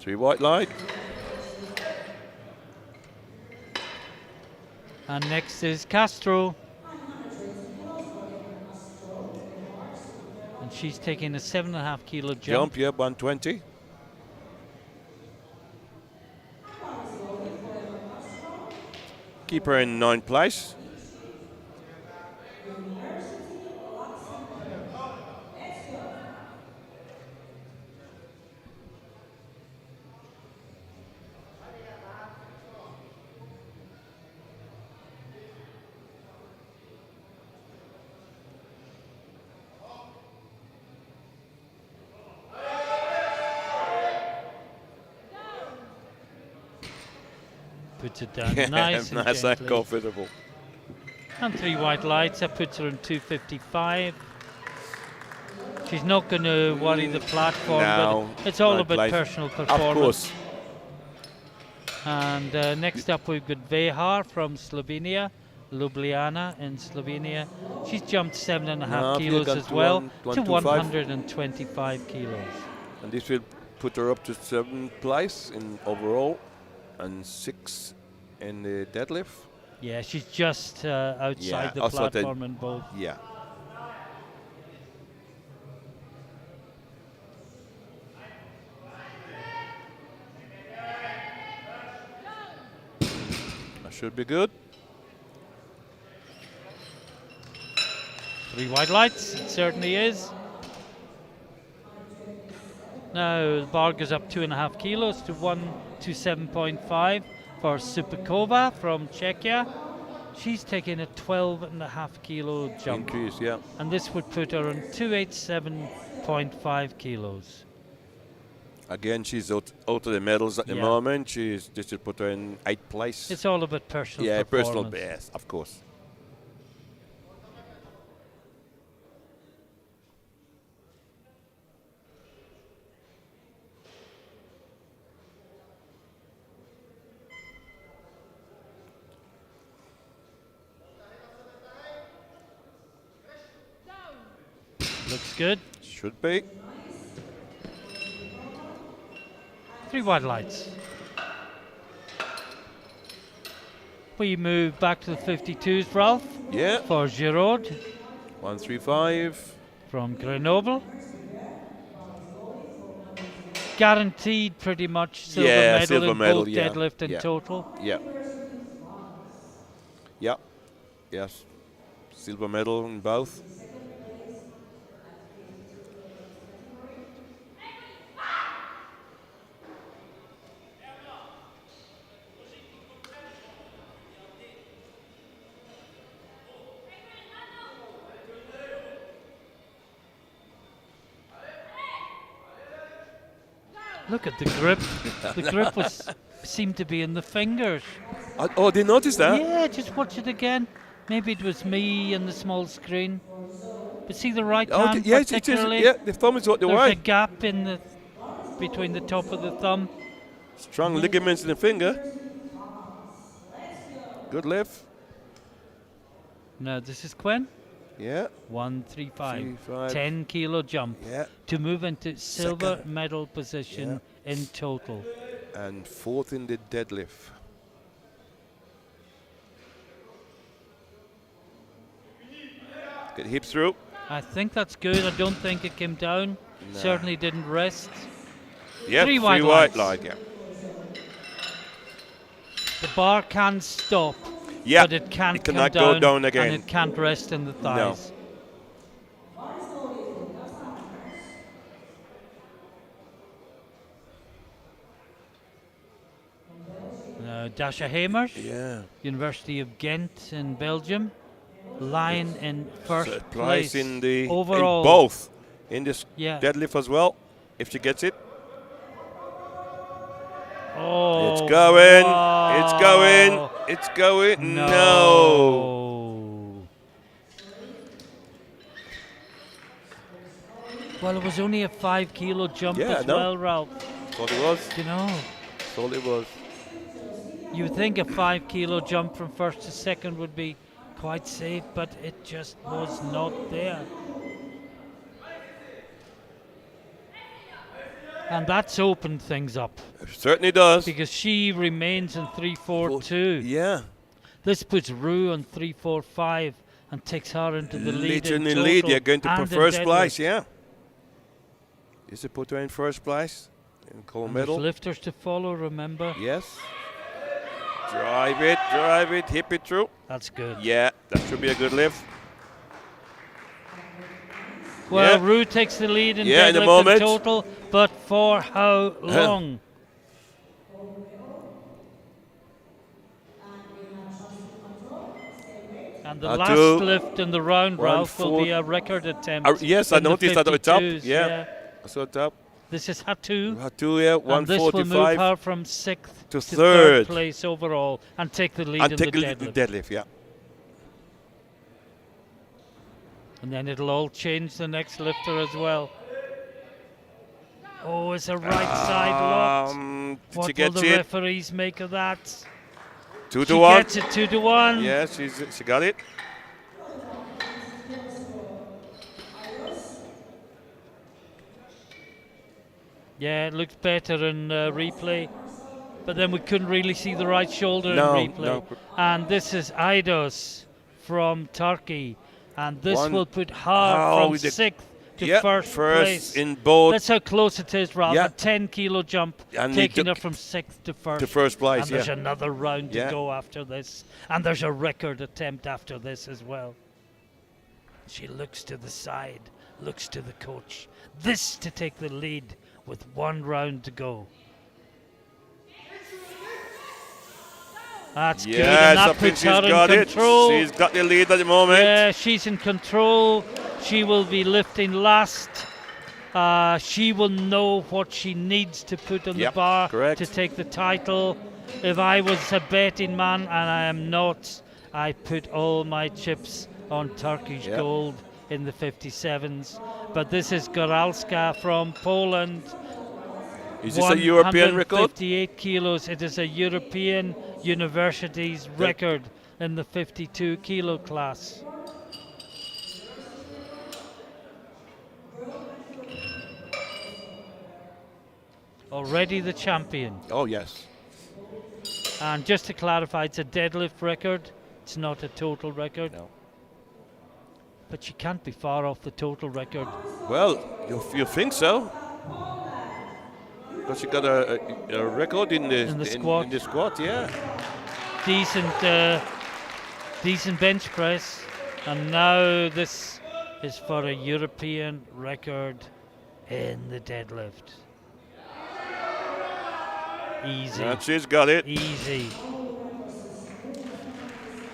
3 white light. And next is Castro. And she's taking a 7.5 kilo jump. Yeah, 120. Keep her in 9th place. Puts it down nice and nice and gently. comfortable. And 3 white lights, that puts her in 255. She's not going to worry the platform, No, but it's all not about like- personal Of performance. course. And next up we've got Vehar from Slovenia, Ljubljana in Slovenia. She's jumped 7.5 No, kilos gone as to well, one- to 125. 125 kilos. And this will put her up to 7th place in overall and 6th in the deadlift. Yeah, she's just outside Yeah, the also the- platform in both. Yeah. That should be good. 3 white lights, it certainly is. Now the bar goes up 2.5 kilos to 127.5 for Supakova from Czechia. She's taking a 12.5 kilo jump. Increase, yeah. And this would put her on 287.5 kilos. Again, she's out of the medals at the Yeah. moment. This will put her in 8th place. It's all about personal yeah, personal performance. best, of course. Looks good. Should be. 3 white lights. We move back to the 52s, Ralph, Yeah. for Giraud 135. from Grenoble. Guaranteed pretty much silver Yeah, medal silver in medal, both yeah, deadlift and yeah. total. Yeah. Yeah. Yes. Silver medal in both. Look at the grip. The grip seemed to be in the fingers. Oh, did you notice that? Yeah, just watch it again. Maybe it was me and the small screen. But see the right Oh, hand yes, it is. particularly. Yeah, the thumb is what the There's a way. gap in the between the top of the thumb. Strong ligaments in the finger. Good lift. Now this is Quinn. Yeah. 135. 35. 10 kilo jump Yeah. to move into silver Second. medal position in total. And 4th in the deadlift. Get hips through. I think that's good. I don't think it came down. Nah. Certainly didn't rest. Yeah, 3 3 white white lights. light, yeah. The bar can stop Yeah, but it can't it cannot come go down again. and it can't rest in the thighs. Dasha Hamers, Yeah. University of Ghent in Belgium, lying in first Third place in the overall. in both in this Yeah. deadlift as well. If she gets it, Oh, it's going. wow. It's going. It's going. No. No. Well, it was only a 5 kilo jump Yeah, as no. well, Ralph. Thought it was. You know, Thought it was. you would think a 5 kilo jump from first to second would be quite safe, but it just was not there. And that's opened things up It certainly does. because she remains in 3-4-2. Yeah. This puts Rue on 3-4-5 and takes her into the lead. Leads in the total lead. You're going to and put in first deadlift. place. Yeah. Is it put her in first place? In gold And there's medal. lifters to follow, remember? Yes. Drive it, hip it through. That's good. Yeah, that should be a good lift. Well, Yeah. Rue takes the lead in Yeah, in the deadlift moment. in total, but for how long? And the last Two. lift in the round, Ralph, will be 1-4. a record attempt. Yes, I in the noticed that at the top. 52s, Yeah. I saw the top. This is Hatu. Two, yeah, And this will move 145. her from 6th to to third. place overall and take the lead And in take the a deadlift. deadlift, yeah. And then it'll all change the next lifter as well. Oh, it's a right side locked. She What will gets the it. referees make of that? 2 She to 1. gets it 2-1. Yeah, she got it. Yeah, it looks better in replay. But then we couldn't really see the right shoulder No, in replay. no. And this is Eidos from Turkey. And this One- will put her from with the- 6th to Yeah, first place. in both. That's how close it is, Ralph. Yeah. A 10 kilo jump, And taking he her took from 6th to first. to first place, And there's yeah. another round to Yeah. go after this. And there's a record attempt after this as well. She looks to the side, looks to the coach. This to take the lead with 1 round to go. That's good, and Yes, I that think puts she's her got in it. control. She's got the lead at the moment. Yeah, she's in control. She will be lifting last. She will know what she needs to put on the Yep, bar correct. to take the title. If I was a betting man, and I am not, I put all my chips on Turkish Yep. gold in the 57s. But this is Goralska from Poland. Is this a European record? 158 kilos. It is a European university's record in the 52 kilo class. Already the champion. Oh, yes. And just to clarify, it's a deadlift record. It's not a total record. No. But she can't be far off the total record. Well, you think so? Because she got a record in the squat. In the squat, yeah. Decent bench press. And now this is for a European record in the deadlift. Easy. And she's got it. Easy.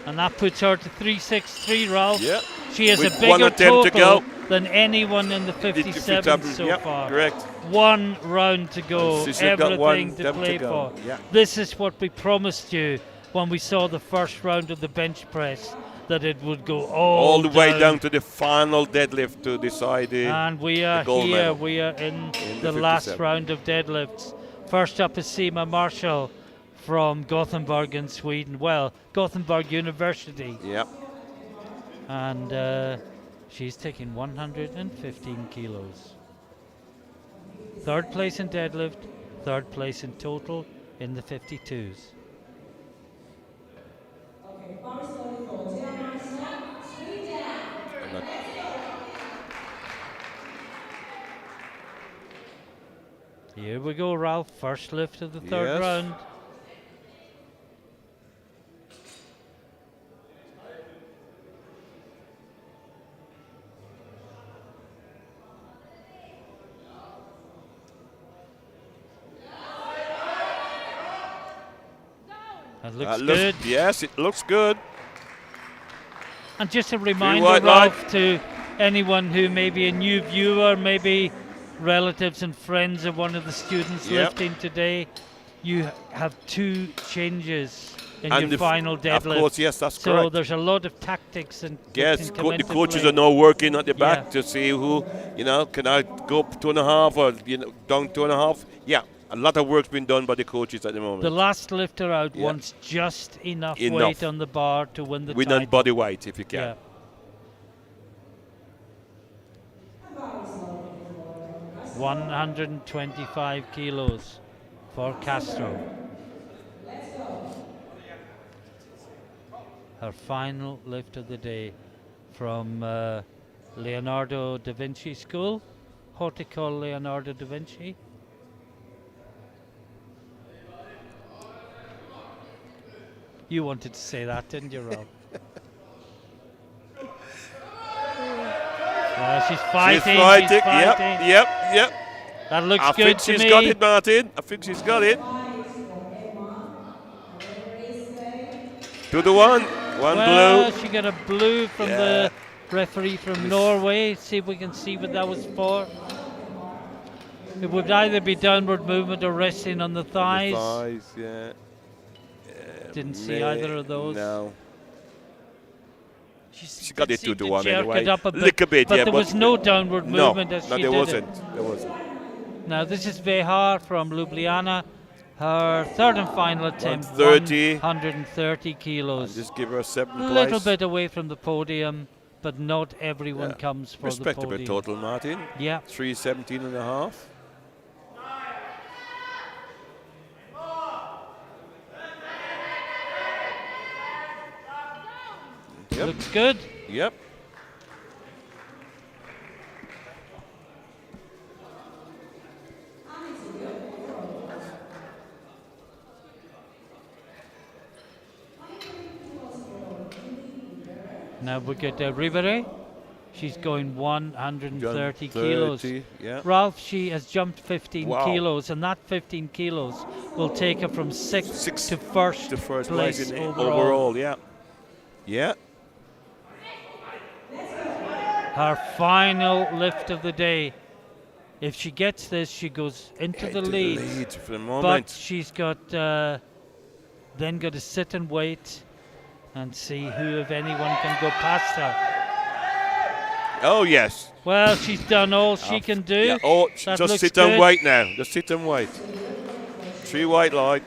And that puts her to 363, Ralph. Yeah. She has With a one bigger attempt to total go. than anyone in the 57 so Yep, far. correct. 1 round to go. She's got one Everything to attempt play to go. for. Yeah. This is what we promised you when we saw the first round of the bench press, that it would go All the way down to the final deadlift to decide the. And we are gold here. medal. We are in the the last 57. round of deadlifts. First up is Seema Marshall from Gothenburg in Sweden. Well, Gothenburg University. Yep. And she's taking 115 kilos. Third place in deadlift, third place in total in the 52s. Here we go, Ralph. First lift of the third Yes. round. looks good. Yes, it looks good. And just a reminder, white Ralph, to anyone who may be a new viewer, maybe relatives and friends of one of the students Yep. lifting today, you have 2 changes in And your final deadlift. Of course, yes, that's so correct. there's a lot of tactics and Yes, that can come the into coaches play. are now working at the back Yeah. to see who, can I go up 2.5 or down 2.5? Yeah, a lot of work's been done by the coaches at the moment. The last lifter out Yeah. wants just enough Enough. weight on the bar to win the Win title. on body weight if you can. Yeah. Let's 125 kilos for Castro. go. Her final lift of the day from Leonardo da Vinci School. Horticol Leonardo da Vinci. You wanted to say that, didn't you, Rob? She's fighting. She's fighting. She's fighting. Yep. That looks I good think to she's me. got it, Martin. I think she's got it. 2 to 1. One Well, blue. she got a blue from Yeah. the referee from Norway. See if we can see what that was for. It would either be downward movement or resting on the thighs. Thighs, yeah. Didn't see either of those. No. She got did it 2 seem to to 1 jerk anyway. it up a bit, Lick a bit, but yeah, there but was no downward movement as no, she there did wasn't. it. There wasn't. Now this is Vehar from Ljubljana. Her third and final attempt, 130. 130 kilos. Just give her a 7th A place. little bit away from the podium, but not everyone Yeah. comes for the Respectable podium. total, Martin. Yeah. 317.5. Yep. Looks good. Yep. Now we get Rivere. She's going 130 kilos. 30, yeah. Ralph, she has jumped 15 Wow. kilos, and that 15 kilos will take her from sixth to first, The first place place in overall. yeah. Yeah. Her final lift of the day. If she gets this, she goes into the lead. For the But moment. she's got then got to sit and wait and see who, if anyone, can go past her. Oh, yes. Well, she's done all she can do. Yeah. Oh, That just looks sit good. and wait now. Just sit and wait. 3 white light.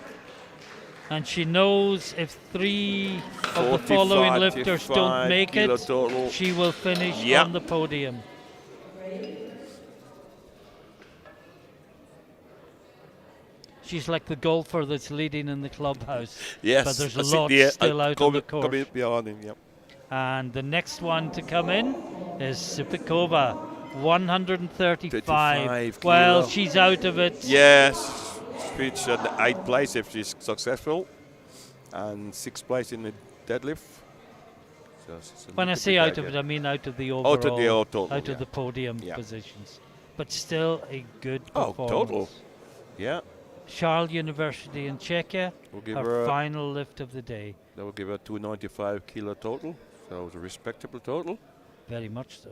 And she knows if 3 of the 45, following lifters don't 55 make kilo it, total. she will finish Yeah. on the podium. She's like the golfer that's leading in the clubhouse. Yes. But there's a that's it, lot yeah. still out on the course. Coming behind him, yep. And the next one to come in is Sipikova, 135. 35 Well, kilo. she's out of it. Yes. Reach the 8th place if she's successful. And 6th place in the deadlift. So it's a When I little say bit out of out, it, yeah. I mean out of the overall, Out of the total, out yeah. of the podium Yeah. positions. But still a good Oh, performance. total. Yeah. Charles University in Czechia, We'll give her her a- final lift of the day. That will give her 295 kilo total. So it's a respectable total. Very much so.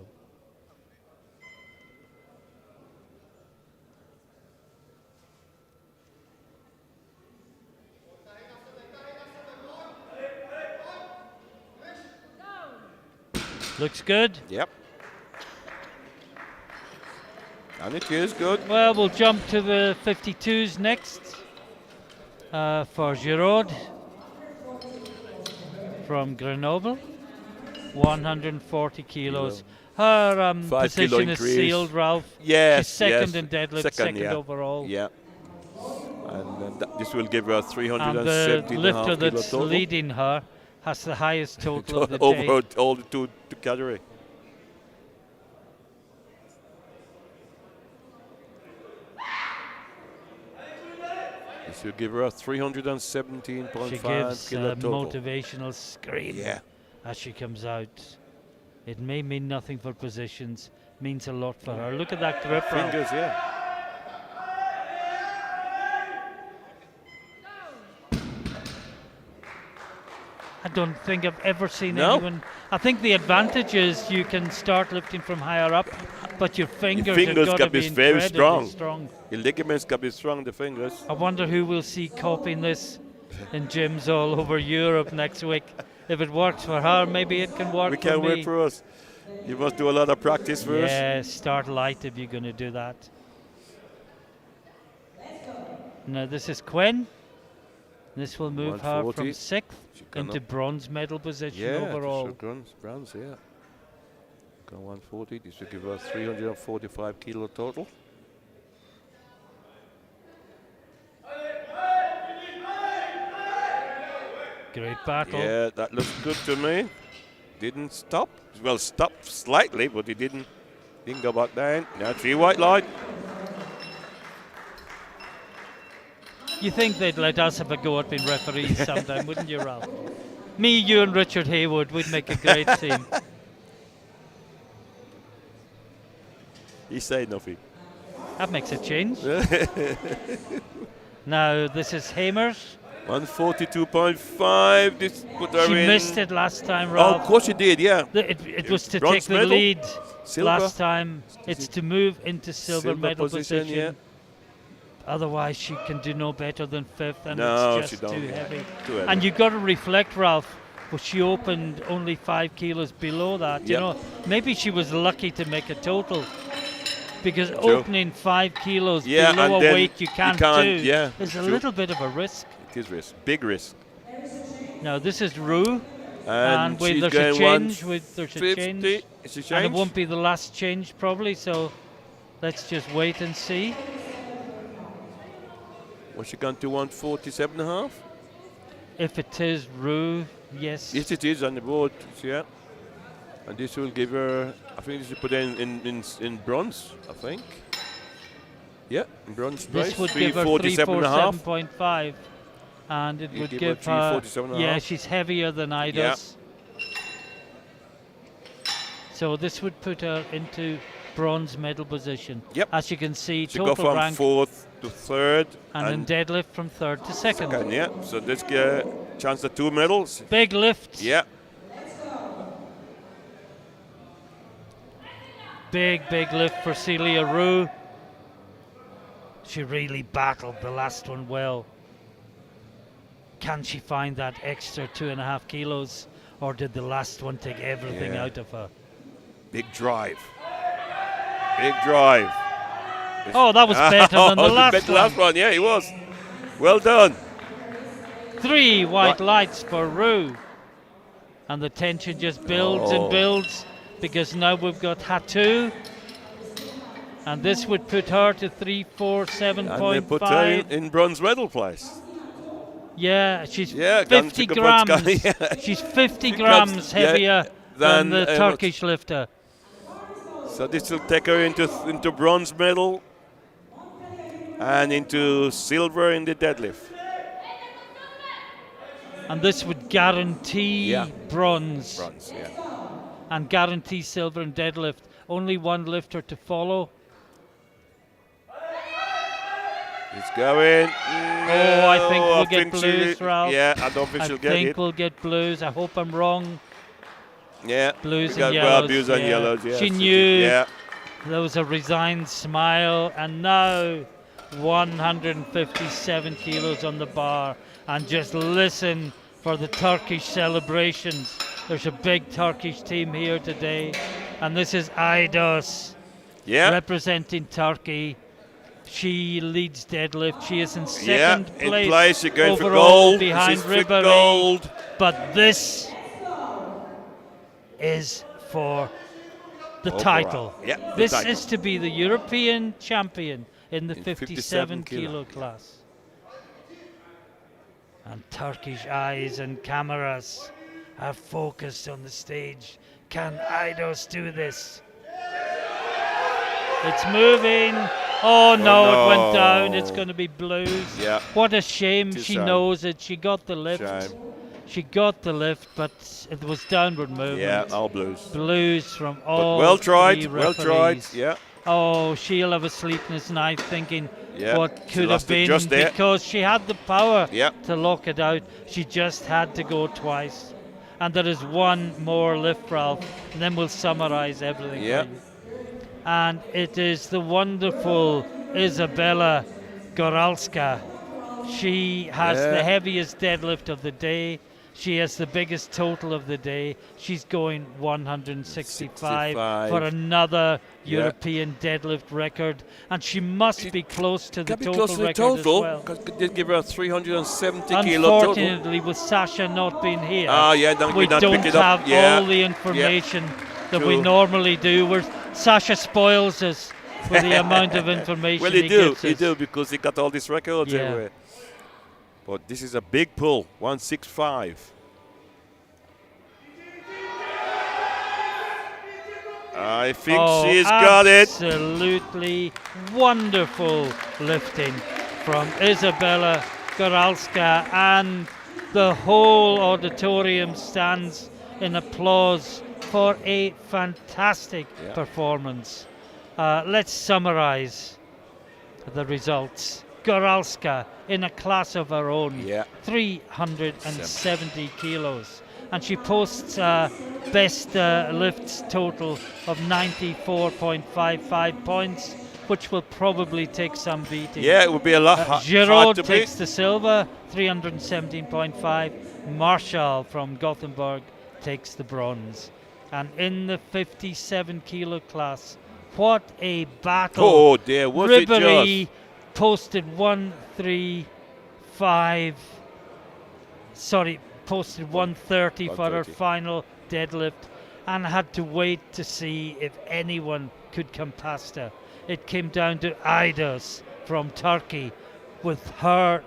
Looks good. Yep. And it is good. Well, we'll jump to the 52s next for Giraud from Grenoble, 140 kilos. Her 5 kilo position is increase. sealed, Ralph. Yes. She's second yes. in deadlift, second yeah. overall. Yeah. And this will give her And 370 the lifter kilo that's total. leading her has the highest total of the Over day. all the two category. This will give her a 317.5 She gives kilo a total. motivational scream Yeah. as she comes out. It may mean nothing for positions, means a lot for her. Look at that grip, Ralph. Fingers, yeah. I don't think I've ever seen No? anyone. I think the advantage is you can start lifting from higher up, but your fingers have got to gotta be be very incredibly strong. Your ligaments got to be strong, the fingers. I wonder who will see copying this in gyms all over Europe next week. If it works for her, maybe it can work We for can me. work for us. You must do a lot of practice first. Yeah, start light if you're going to do that. Now this is Quinn. This will move her from 140. 6th She gone into up. bronze medal position Yeah, overall. bronze, yeah. Go 140. This will give her 345 kilo total. Great battle. Yeah, that looks good to me. Didn't stop. Well, stopped slightly, but he didn't go back down. Now 3 white line. You think they'd let us have a go at being referees sometime, wouldn't you, Ralph? Me, you and Richard Haywood, we'd make a great team. He said nothing. That makes a change. Now this is Hamers. 142.5. This put her She in. missed it last time, Oh, Ralph. of course she did, yeah. It was to Bronze take the medal? lead Silver? last time. It's to move into silver medal position. yeah. Otherwise, she can do no better than 5th, and No, it's she just don't. too heavy. Too heavy. And you've got to reflect, Ralph, but she opened only 5 kilos below that. You Yep. know, maybe she was lucky to make a total. Because True. opening 5 kilos Yeah, below and a then weight you can't, can't, do yeah, is a true. little bit of a risk. It is risk. Big risk. Now this is Rue, And with she's there's a going change. There's a 150. change, Is it and it change? won't be the last change probably. So let's just wait and see. Was she gone to 147.5? If it is Rue, yes. Yes, it is on the board. Yeah. And this will give her. I think this will put her in bronze. I think. Yeah, in bronze price. This would give her 347.5. 347.5, and it You would give give her her. 347.5. Yeah, she's heavier than Idos. So this would put her into bronze medal position. Yep. As you can see, She go total from rank, 4th to 3rd. and in deadlift from 3rd to 2nd. second, yeah. So let's get a chance at 2 medals. Big lift. Yeah. Big lift for Celia Rue. She really battled the last one well. Can she find that extra 2.5 kilos, or did the last one take everything Yeah. out of her? Big drive. Big drive. Oh, that was better than the last one. last one, yeah, it was. Well done. 3 white lights for Rue. And the tension just builds and builds, because now we've got Hatu. And this would put her to And they put her 347.5. in bronze medal place. Yeah, she's Yeah, 50 gone to Gabon's grams. guy, yeah. She's 50 grams, grams yeah, heavier than than, the Turkish lifter. So this will take her into bronze medal and into silver in the deadlift. And this would guarantee bronze Bronze, yeah. and guarantee silver in deadlift. Only one lifter to follow. It's going. Oh, I think we'll get blues, Ralph. Yeah, I don't think I she'll get think it. we'll get blues. I hope I'm wrong. Yeah, Blues we got and yellows. blues and yellows. Yeah, She so knew. Yeah, There was a resigned smile, and now 157 kilos on the bar. And just listen for the Turkish celebrations. There's a big Turkish team here today, and this is Aydos representing Turkey. She leads deadlift. She is in second in place, place. She's going for overall gold. behind She's for Ribéry. gold. But this is for the Overall. title. Yeah, the This title. is to be the European champion in the In 57 57 kilo class. And Turkish eyes and cameras are focused on the stage. Can Aydos do this? It's moving. Oh no, it went down. It's going to be blues. Yeah. What a shame. Too She sad. knows it. She got the lift. Shame. She got the lift, but it was downward movement. Yeah, all blues. Blues from But all well tried. three Well tried. referees. Yeah. Oh, she'll have a sleepless night thinking Yeah, what she could have lost it been, just there. because she had the power Yeah. to lock it out. She just had to go twice. And there is one more lift, Ralph, and then we'll summarize everything Yeah. for you. And it is the wonderful Isabella Goralska. She has the Yeah. heaviest deadlift of the day. She has the biggest total of the day. She's going 165 for 65. another Yeah. European deadlift record, and she must be close to the Can be total close to the record total, as well. because they give her 370 kilo total. Unfortunately, with Sasha not being here, We we don't don't pick it up. have Yeah. all the information that we True. normally do. Sasha spoils us with the amount of information Well, he gives he us. do, because he got all these records Yeah. everywhere. But this is a big pull, 165. I think she's got it. Absolutely wonderful lifting from Isabella Goralska, and the whole auditorium stands in applause for a fantastic performance. Let's summarize the results. Goralska in a class of her own, 370 kilos, and she posts best lifts total of 94.55 points, which will probably take some beating. Yeah, it would be a lot hard Giraud to takes beat. the silver, 317.5. Marshall from Gothenburg takes the bronze. And in the 57 kilo class, what a battle. Oh dear, was it Ribery just? posted 130 for her 130. final deadlift, and had to wait to see if anyone could come past her. It came down to Aydos from Turkey with the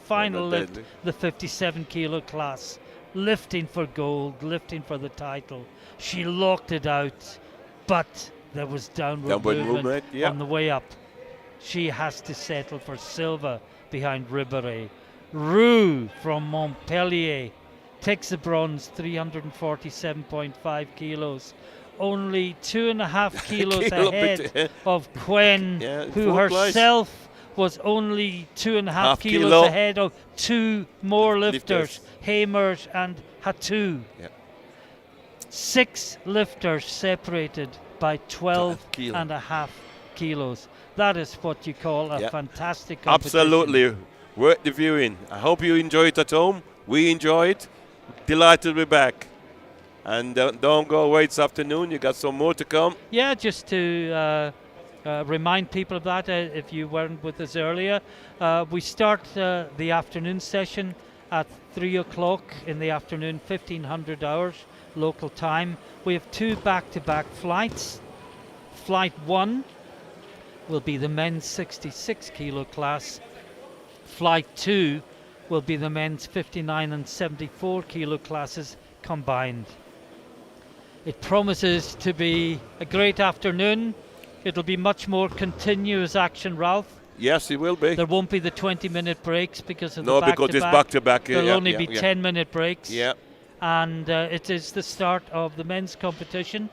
final lift, the 57 kilo class, lifting for gold, lifting for the title. She locked it out, but there was downward movement on the way up. She has to settle for silver behind Ribery. Rue from Montpellier takes the bronze, 347.5 kilos. Only 2.5 kilos ahead of Quen, who herself was only 2.5 kilos ahead of two more lifters, Hamers and Hatu. 6 lifters separated by 12.5 kilos. That is what you call a fantastic competition. Absolutely. Worth the viewing. I hope you enjoy it at home. We enjoy it. Delighted to be back. And don't go away this afternoon. You got some more to come. Yeah, just to remind people of that, if you weren't with us earlier. We start the afternoon session at 3 o'clock in the afternoon, 1500 hours local time. We have 2 back-to-back flights. Flight 1 will be the men's 66 kilo class. Flight 2 will be the men's 59 and 74 kilo classes combined. It promises to be a great afternoon. It'll be much more continuous action, Ralph. Yes, it will be. There won't be the 20-minute breaks because of no, the back-to-back. because it's back-to-back. There'll only be 10-minute breaks. Yeah. And it is the start of the men's competition.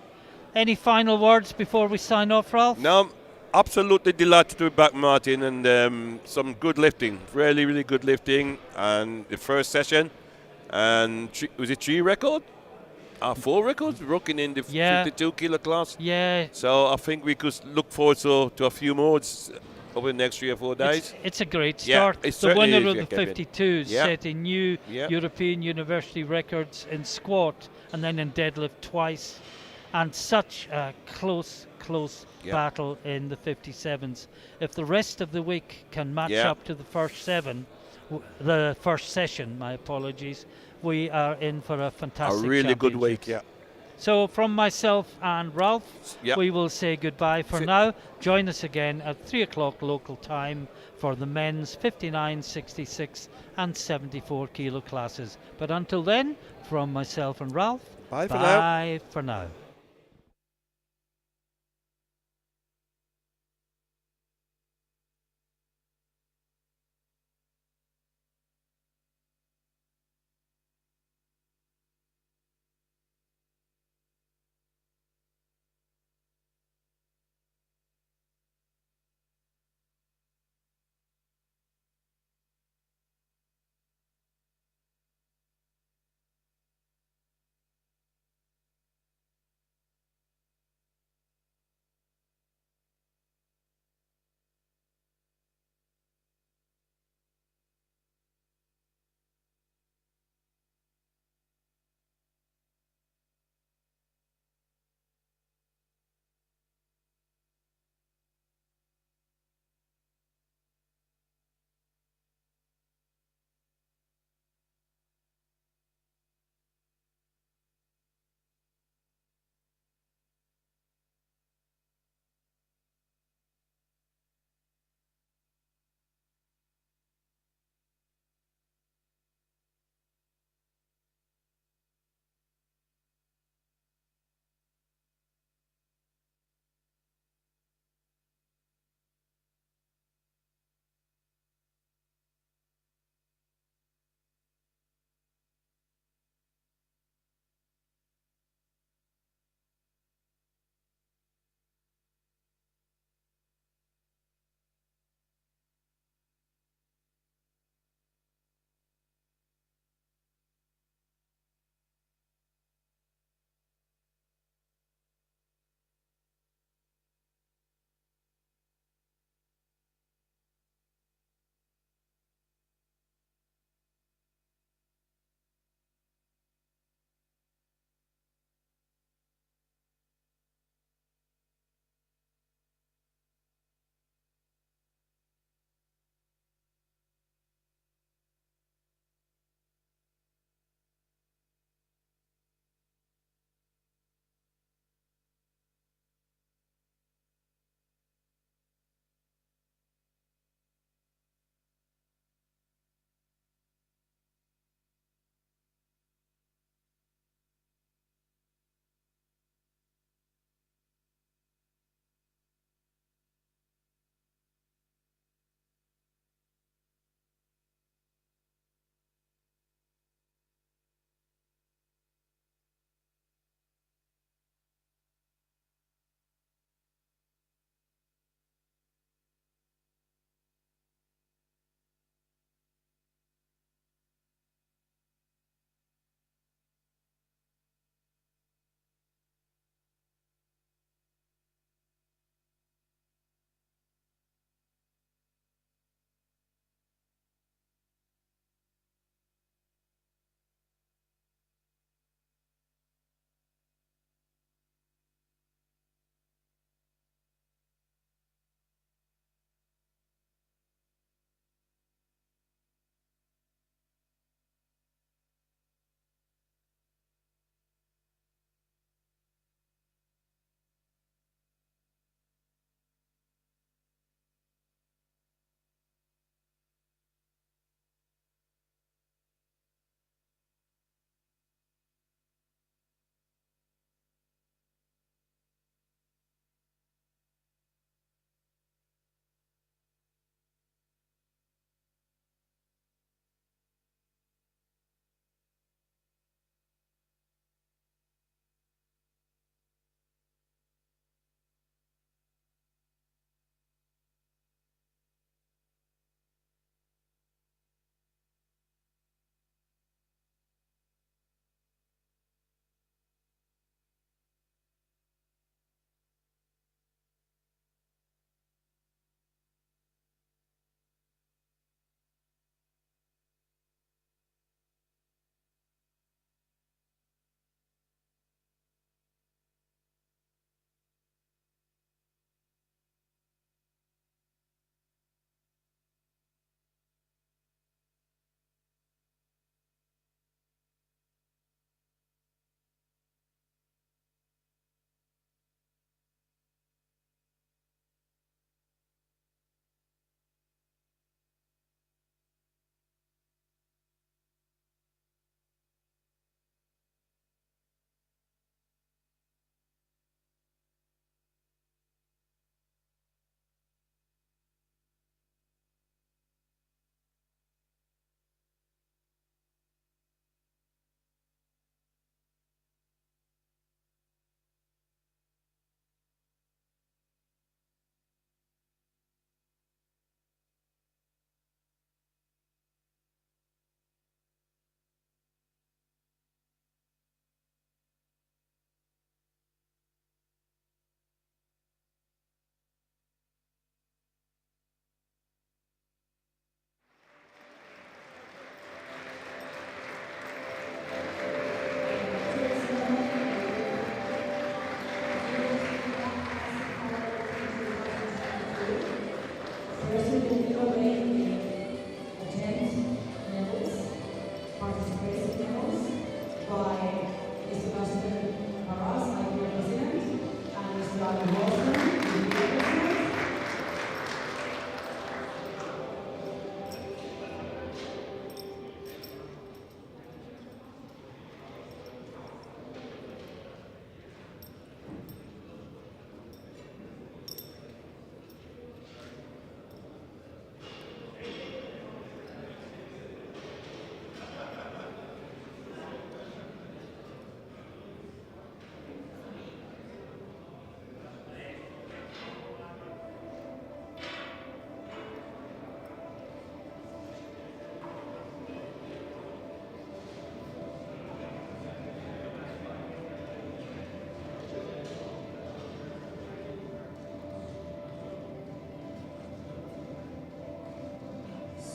Any final words before we sign off, Ralph? No, absolutely delighted to be back, Martin, and some good lifting. Really, really good lifting. And the first session, and was it 3 record? 4 records broken in the 52 kilo class. Yeah. So I think we could look forward to a few more over the next 3 or 4 days. It's a great start. The winner of the 52s setting new European university records in squat and then in deadlift twice. And such a close battle in the 57s. If the rest of the week can match up to the first session, my apologies, we are in for a fantastic really good week, So from myself and Ralph, we will say goodbye for now. Join us again at 3 o'clock local time for the men's 59, 66 and 74 kilo classes. But until then, from myself and Ralph, bye for now.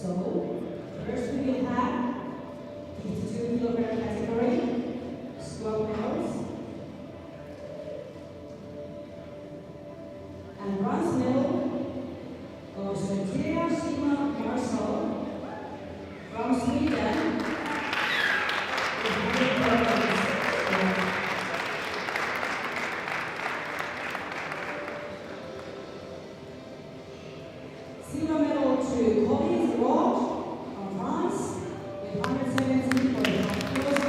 So, first we will have 52 kilogram category, squat medals, and bronze medal goes to Celia Rue from Sweden. Silver medal to Colin from France with 170.5 kilos.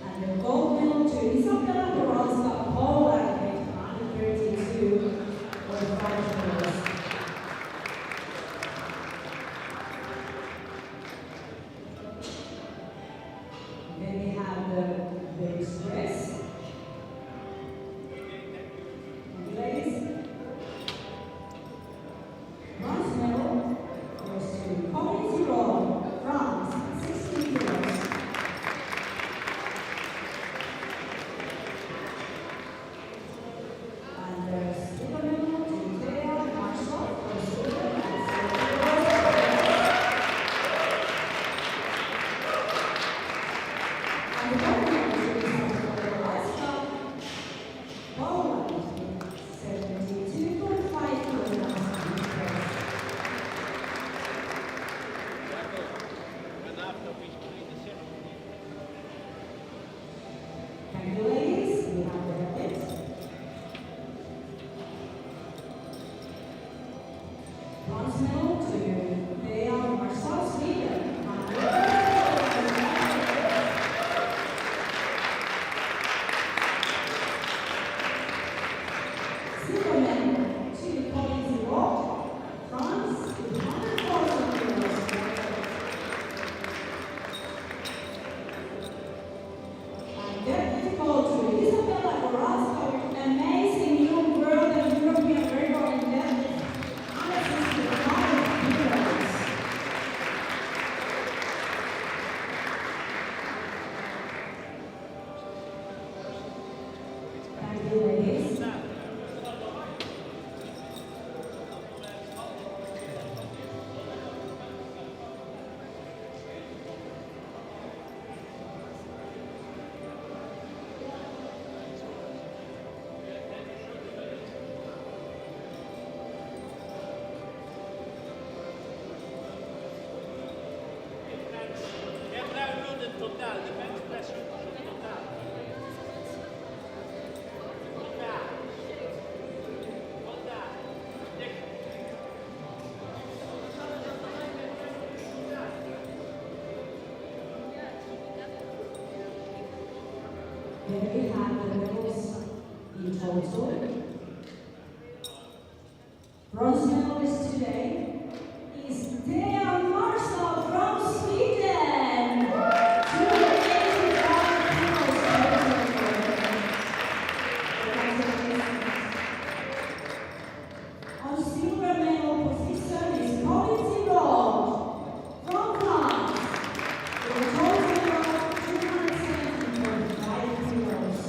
And the gold medal to Isabella Goralska, Poland with 132.5 kilos. Then we have the bench press. Ladies, bronze medal goes to Colin Rue, France, 16 kilos. And the silver medal to Celia Rue from Sweden at 7 kilos. And the gold medal to Isabella Goralska, Poland, 72.5 kilograms. Thank you, ladies. We have the helmet. Bronze medal to Celia Rue, Sweden. Silver medal to Colin Rue, France, with 140 kilos. And that is called to Isabella Goralska with an amazing new world and European record in deadlift, 165 kilos. Thank you, ladies. Then we have the medals in total. Bronze medalist today is Celia Rue from Sweden. 285 kilos. On silver medal position is Colin Rue from France. With a total of 270.5 kilos.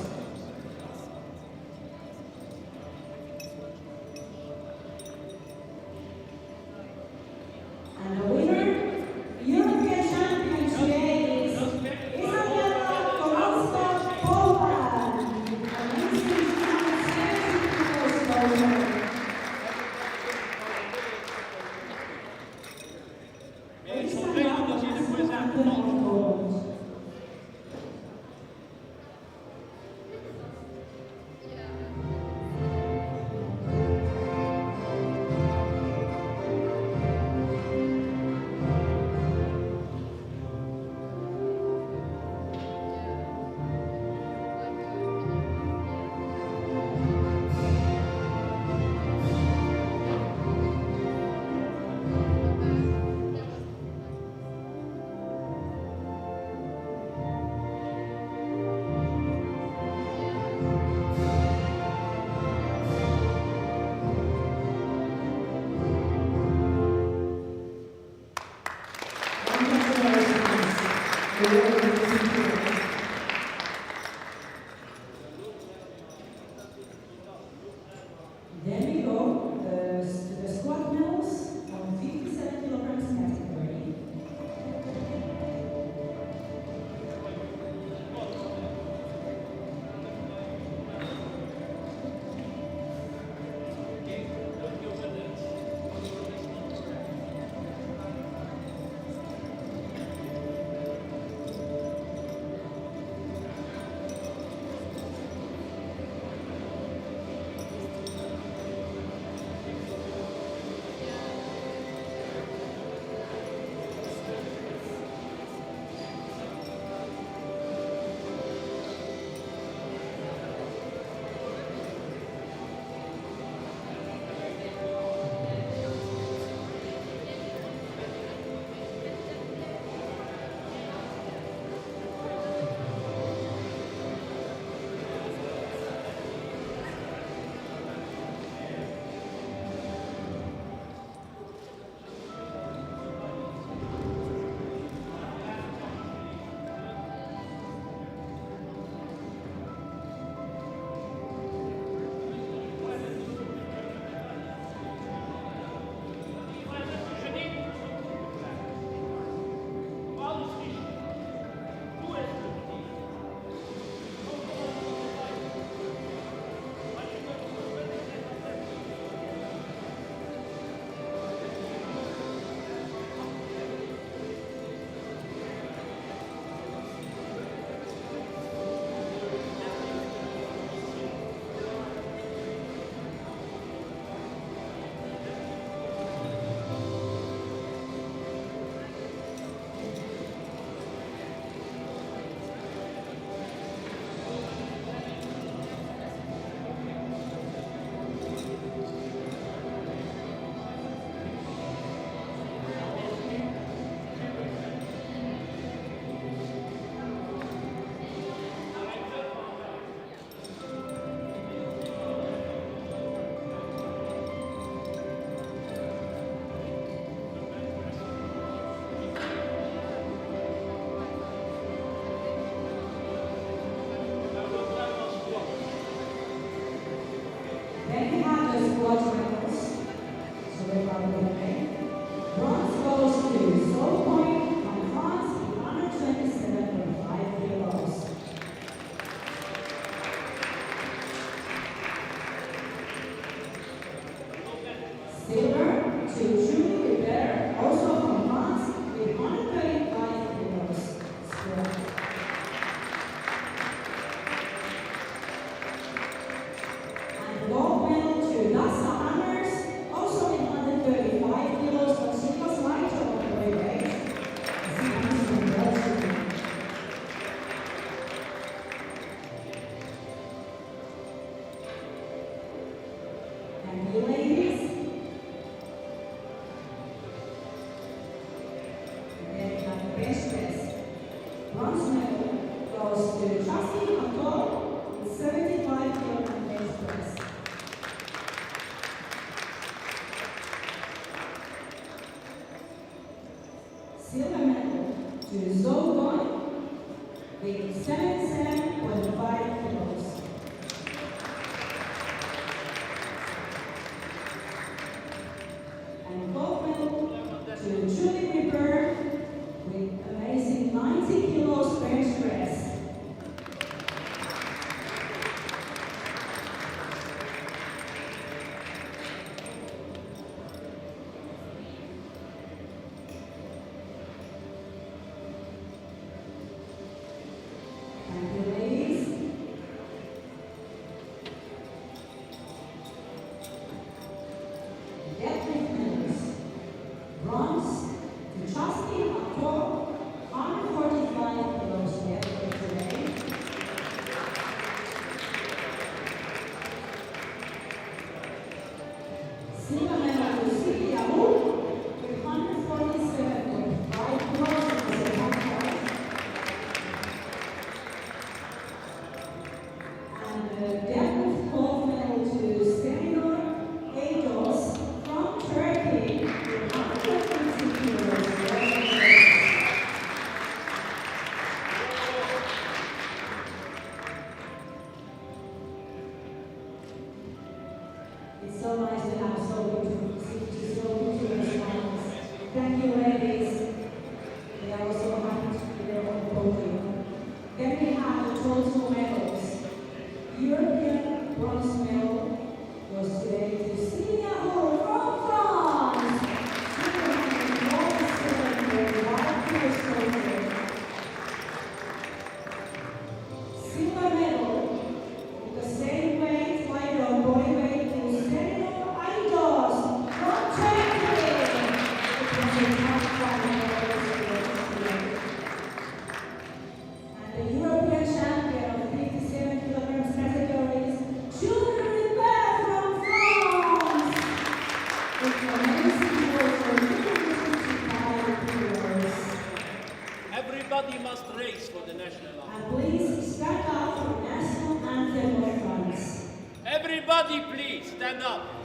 Then we go to the squat medals on 57 kilograms category. Then we have the squat medals. So we're going to play. Bronze goes to Soul Point on France, 127.5 kilos. Silver to Julie Ribert, also from France, with 135 kilos. Squat. And gold medal to Lassa Hammers, also in 135 kilos, but she was lighter on the way weight. She comes from Belgium. And you ladies, and then we have the bench press. Bronze medal goes to Justine Anton with 75 kilogram bench press. Silver medal to Zoe Gon with 77.5 kilos. And gold medal to Julie Ripper with amazing 90 kilos bench press. Thank you, ladies. Deadlift medals. Bronze to Justine Anton, 145 kilos deadlift today. Silver medal to Celia Rue with 147.5 kilos in the second part. podium. Then we have the total medals. European bronze medal goes today to Celia Rue from France. She won the cylinder white pistol. Silver medal, the same weight, lighter body weight to Celia Rue from Turkey. It was a top five medals today. And the European champion of 57 kilograms categories, Julia Rue from France. It's amazing work for 255 kilos. Everybody must race for the national anthem. And please stand up for the national anthem of France. Everybody please stand up.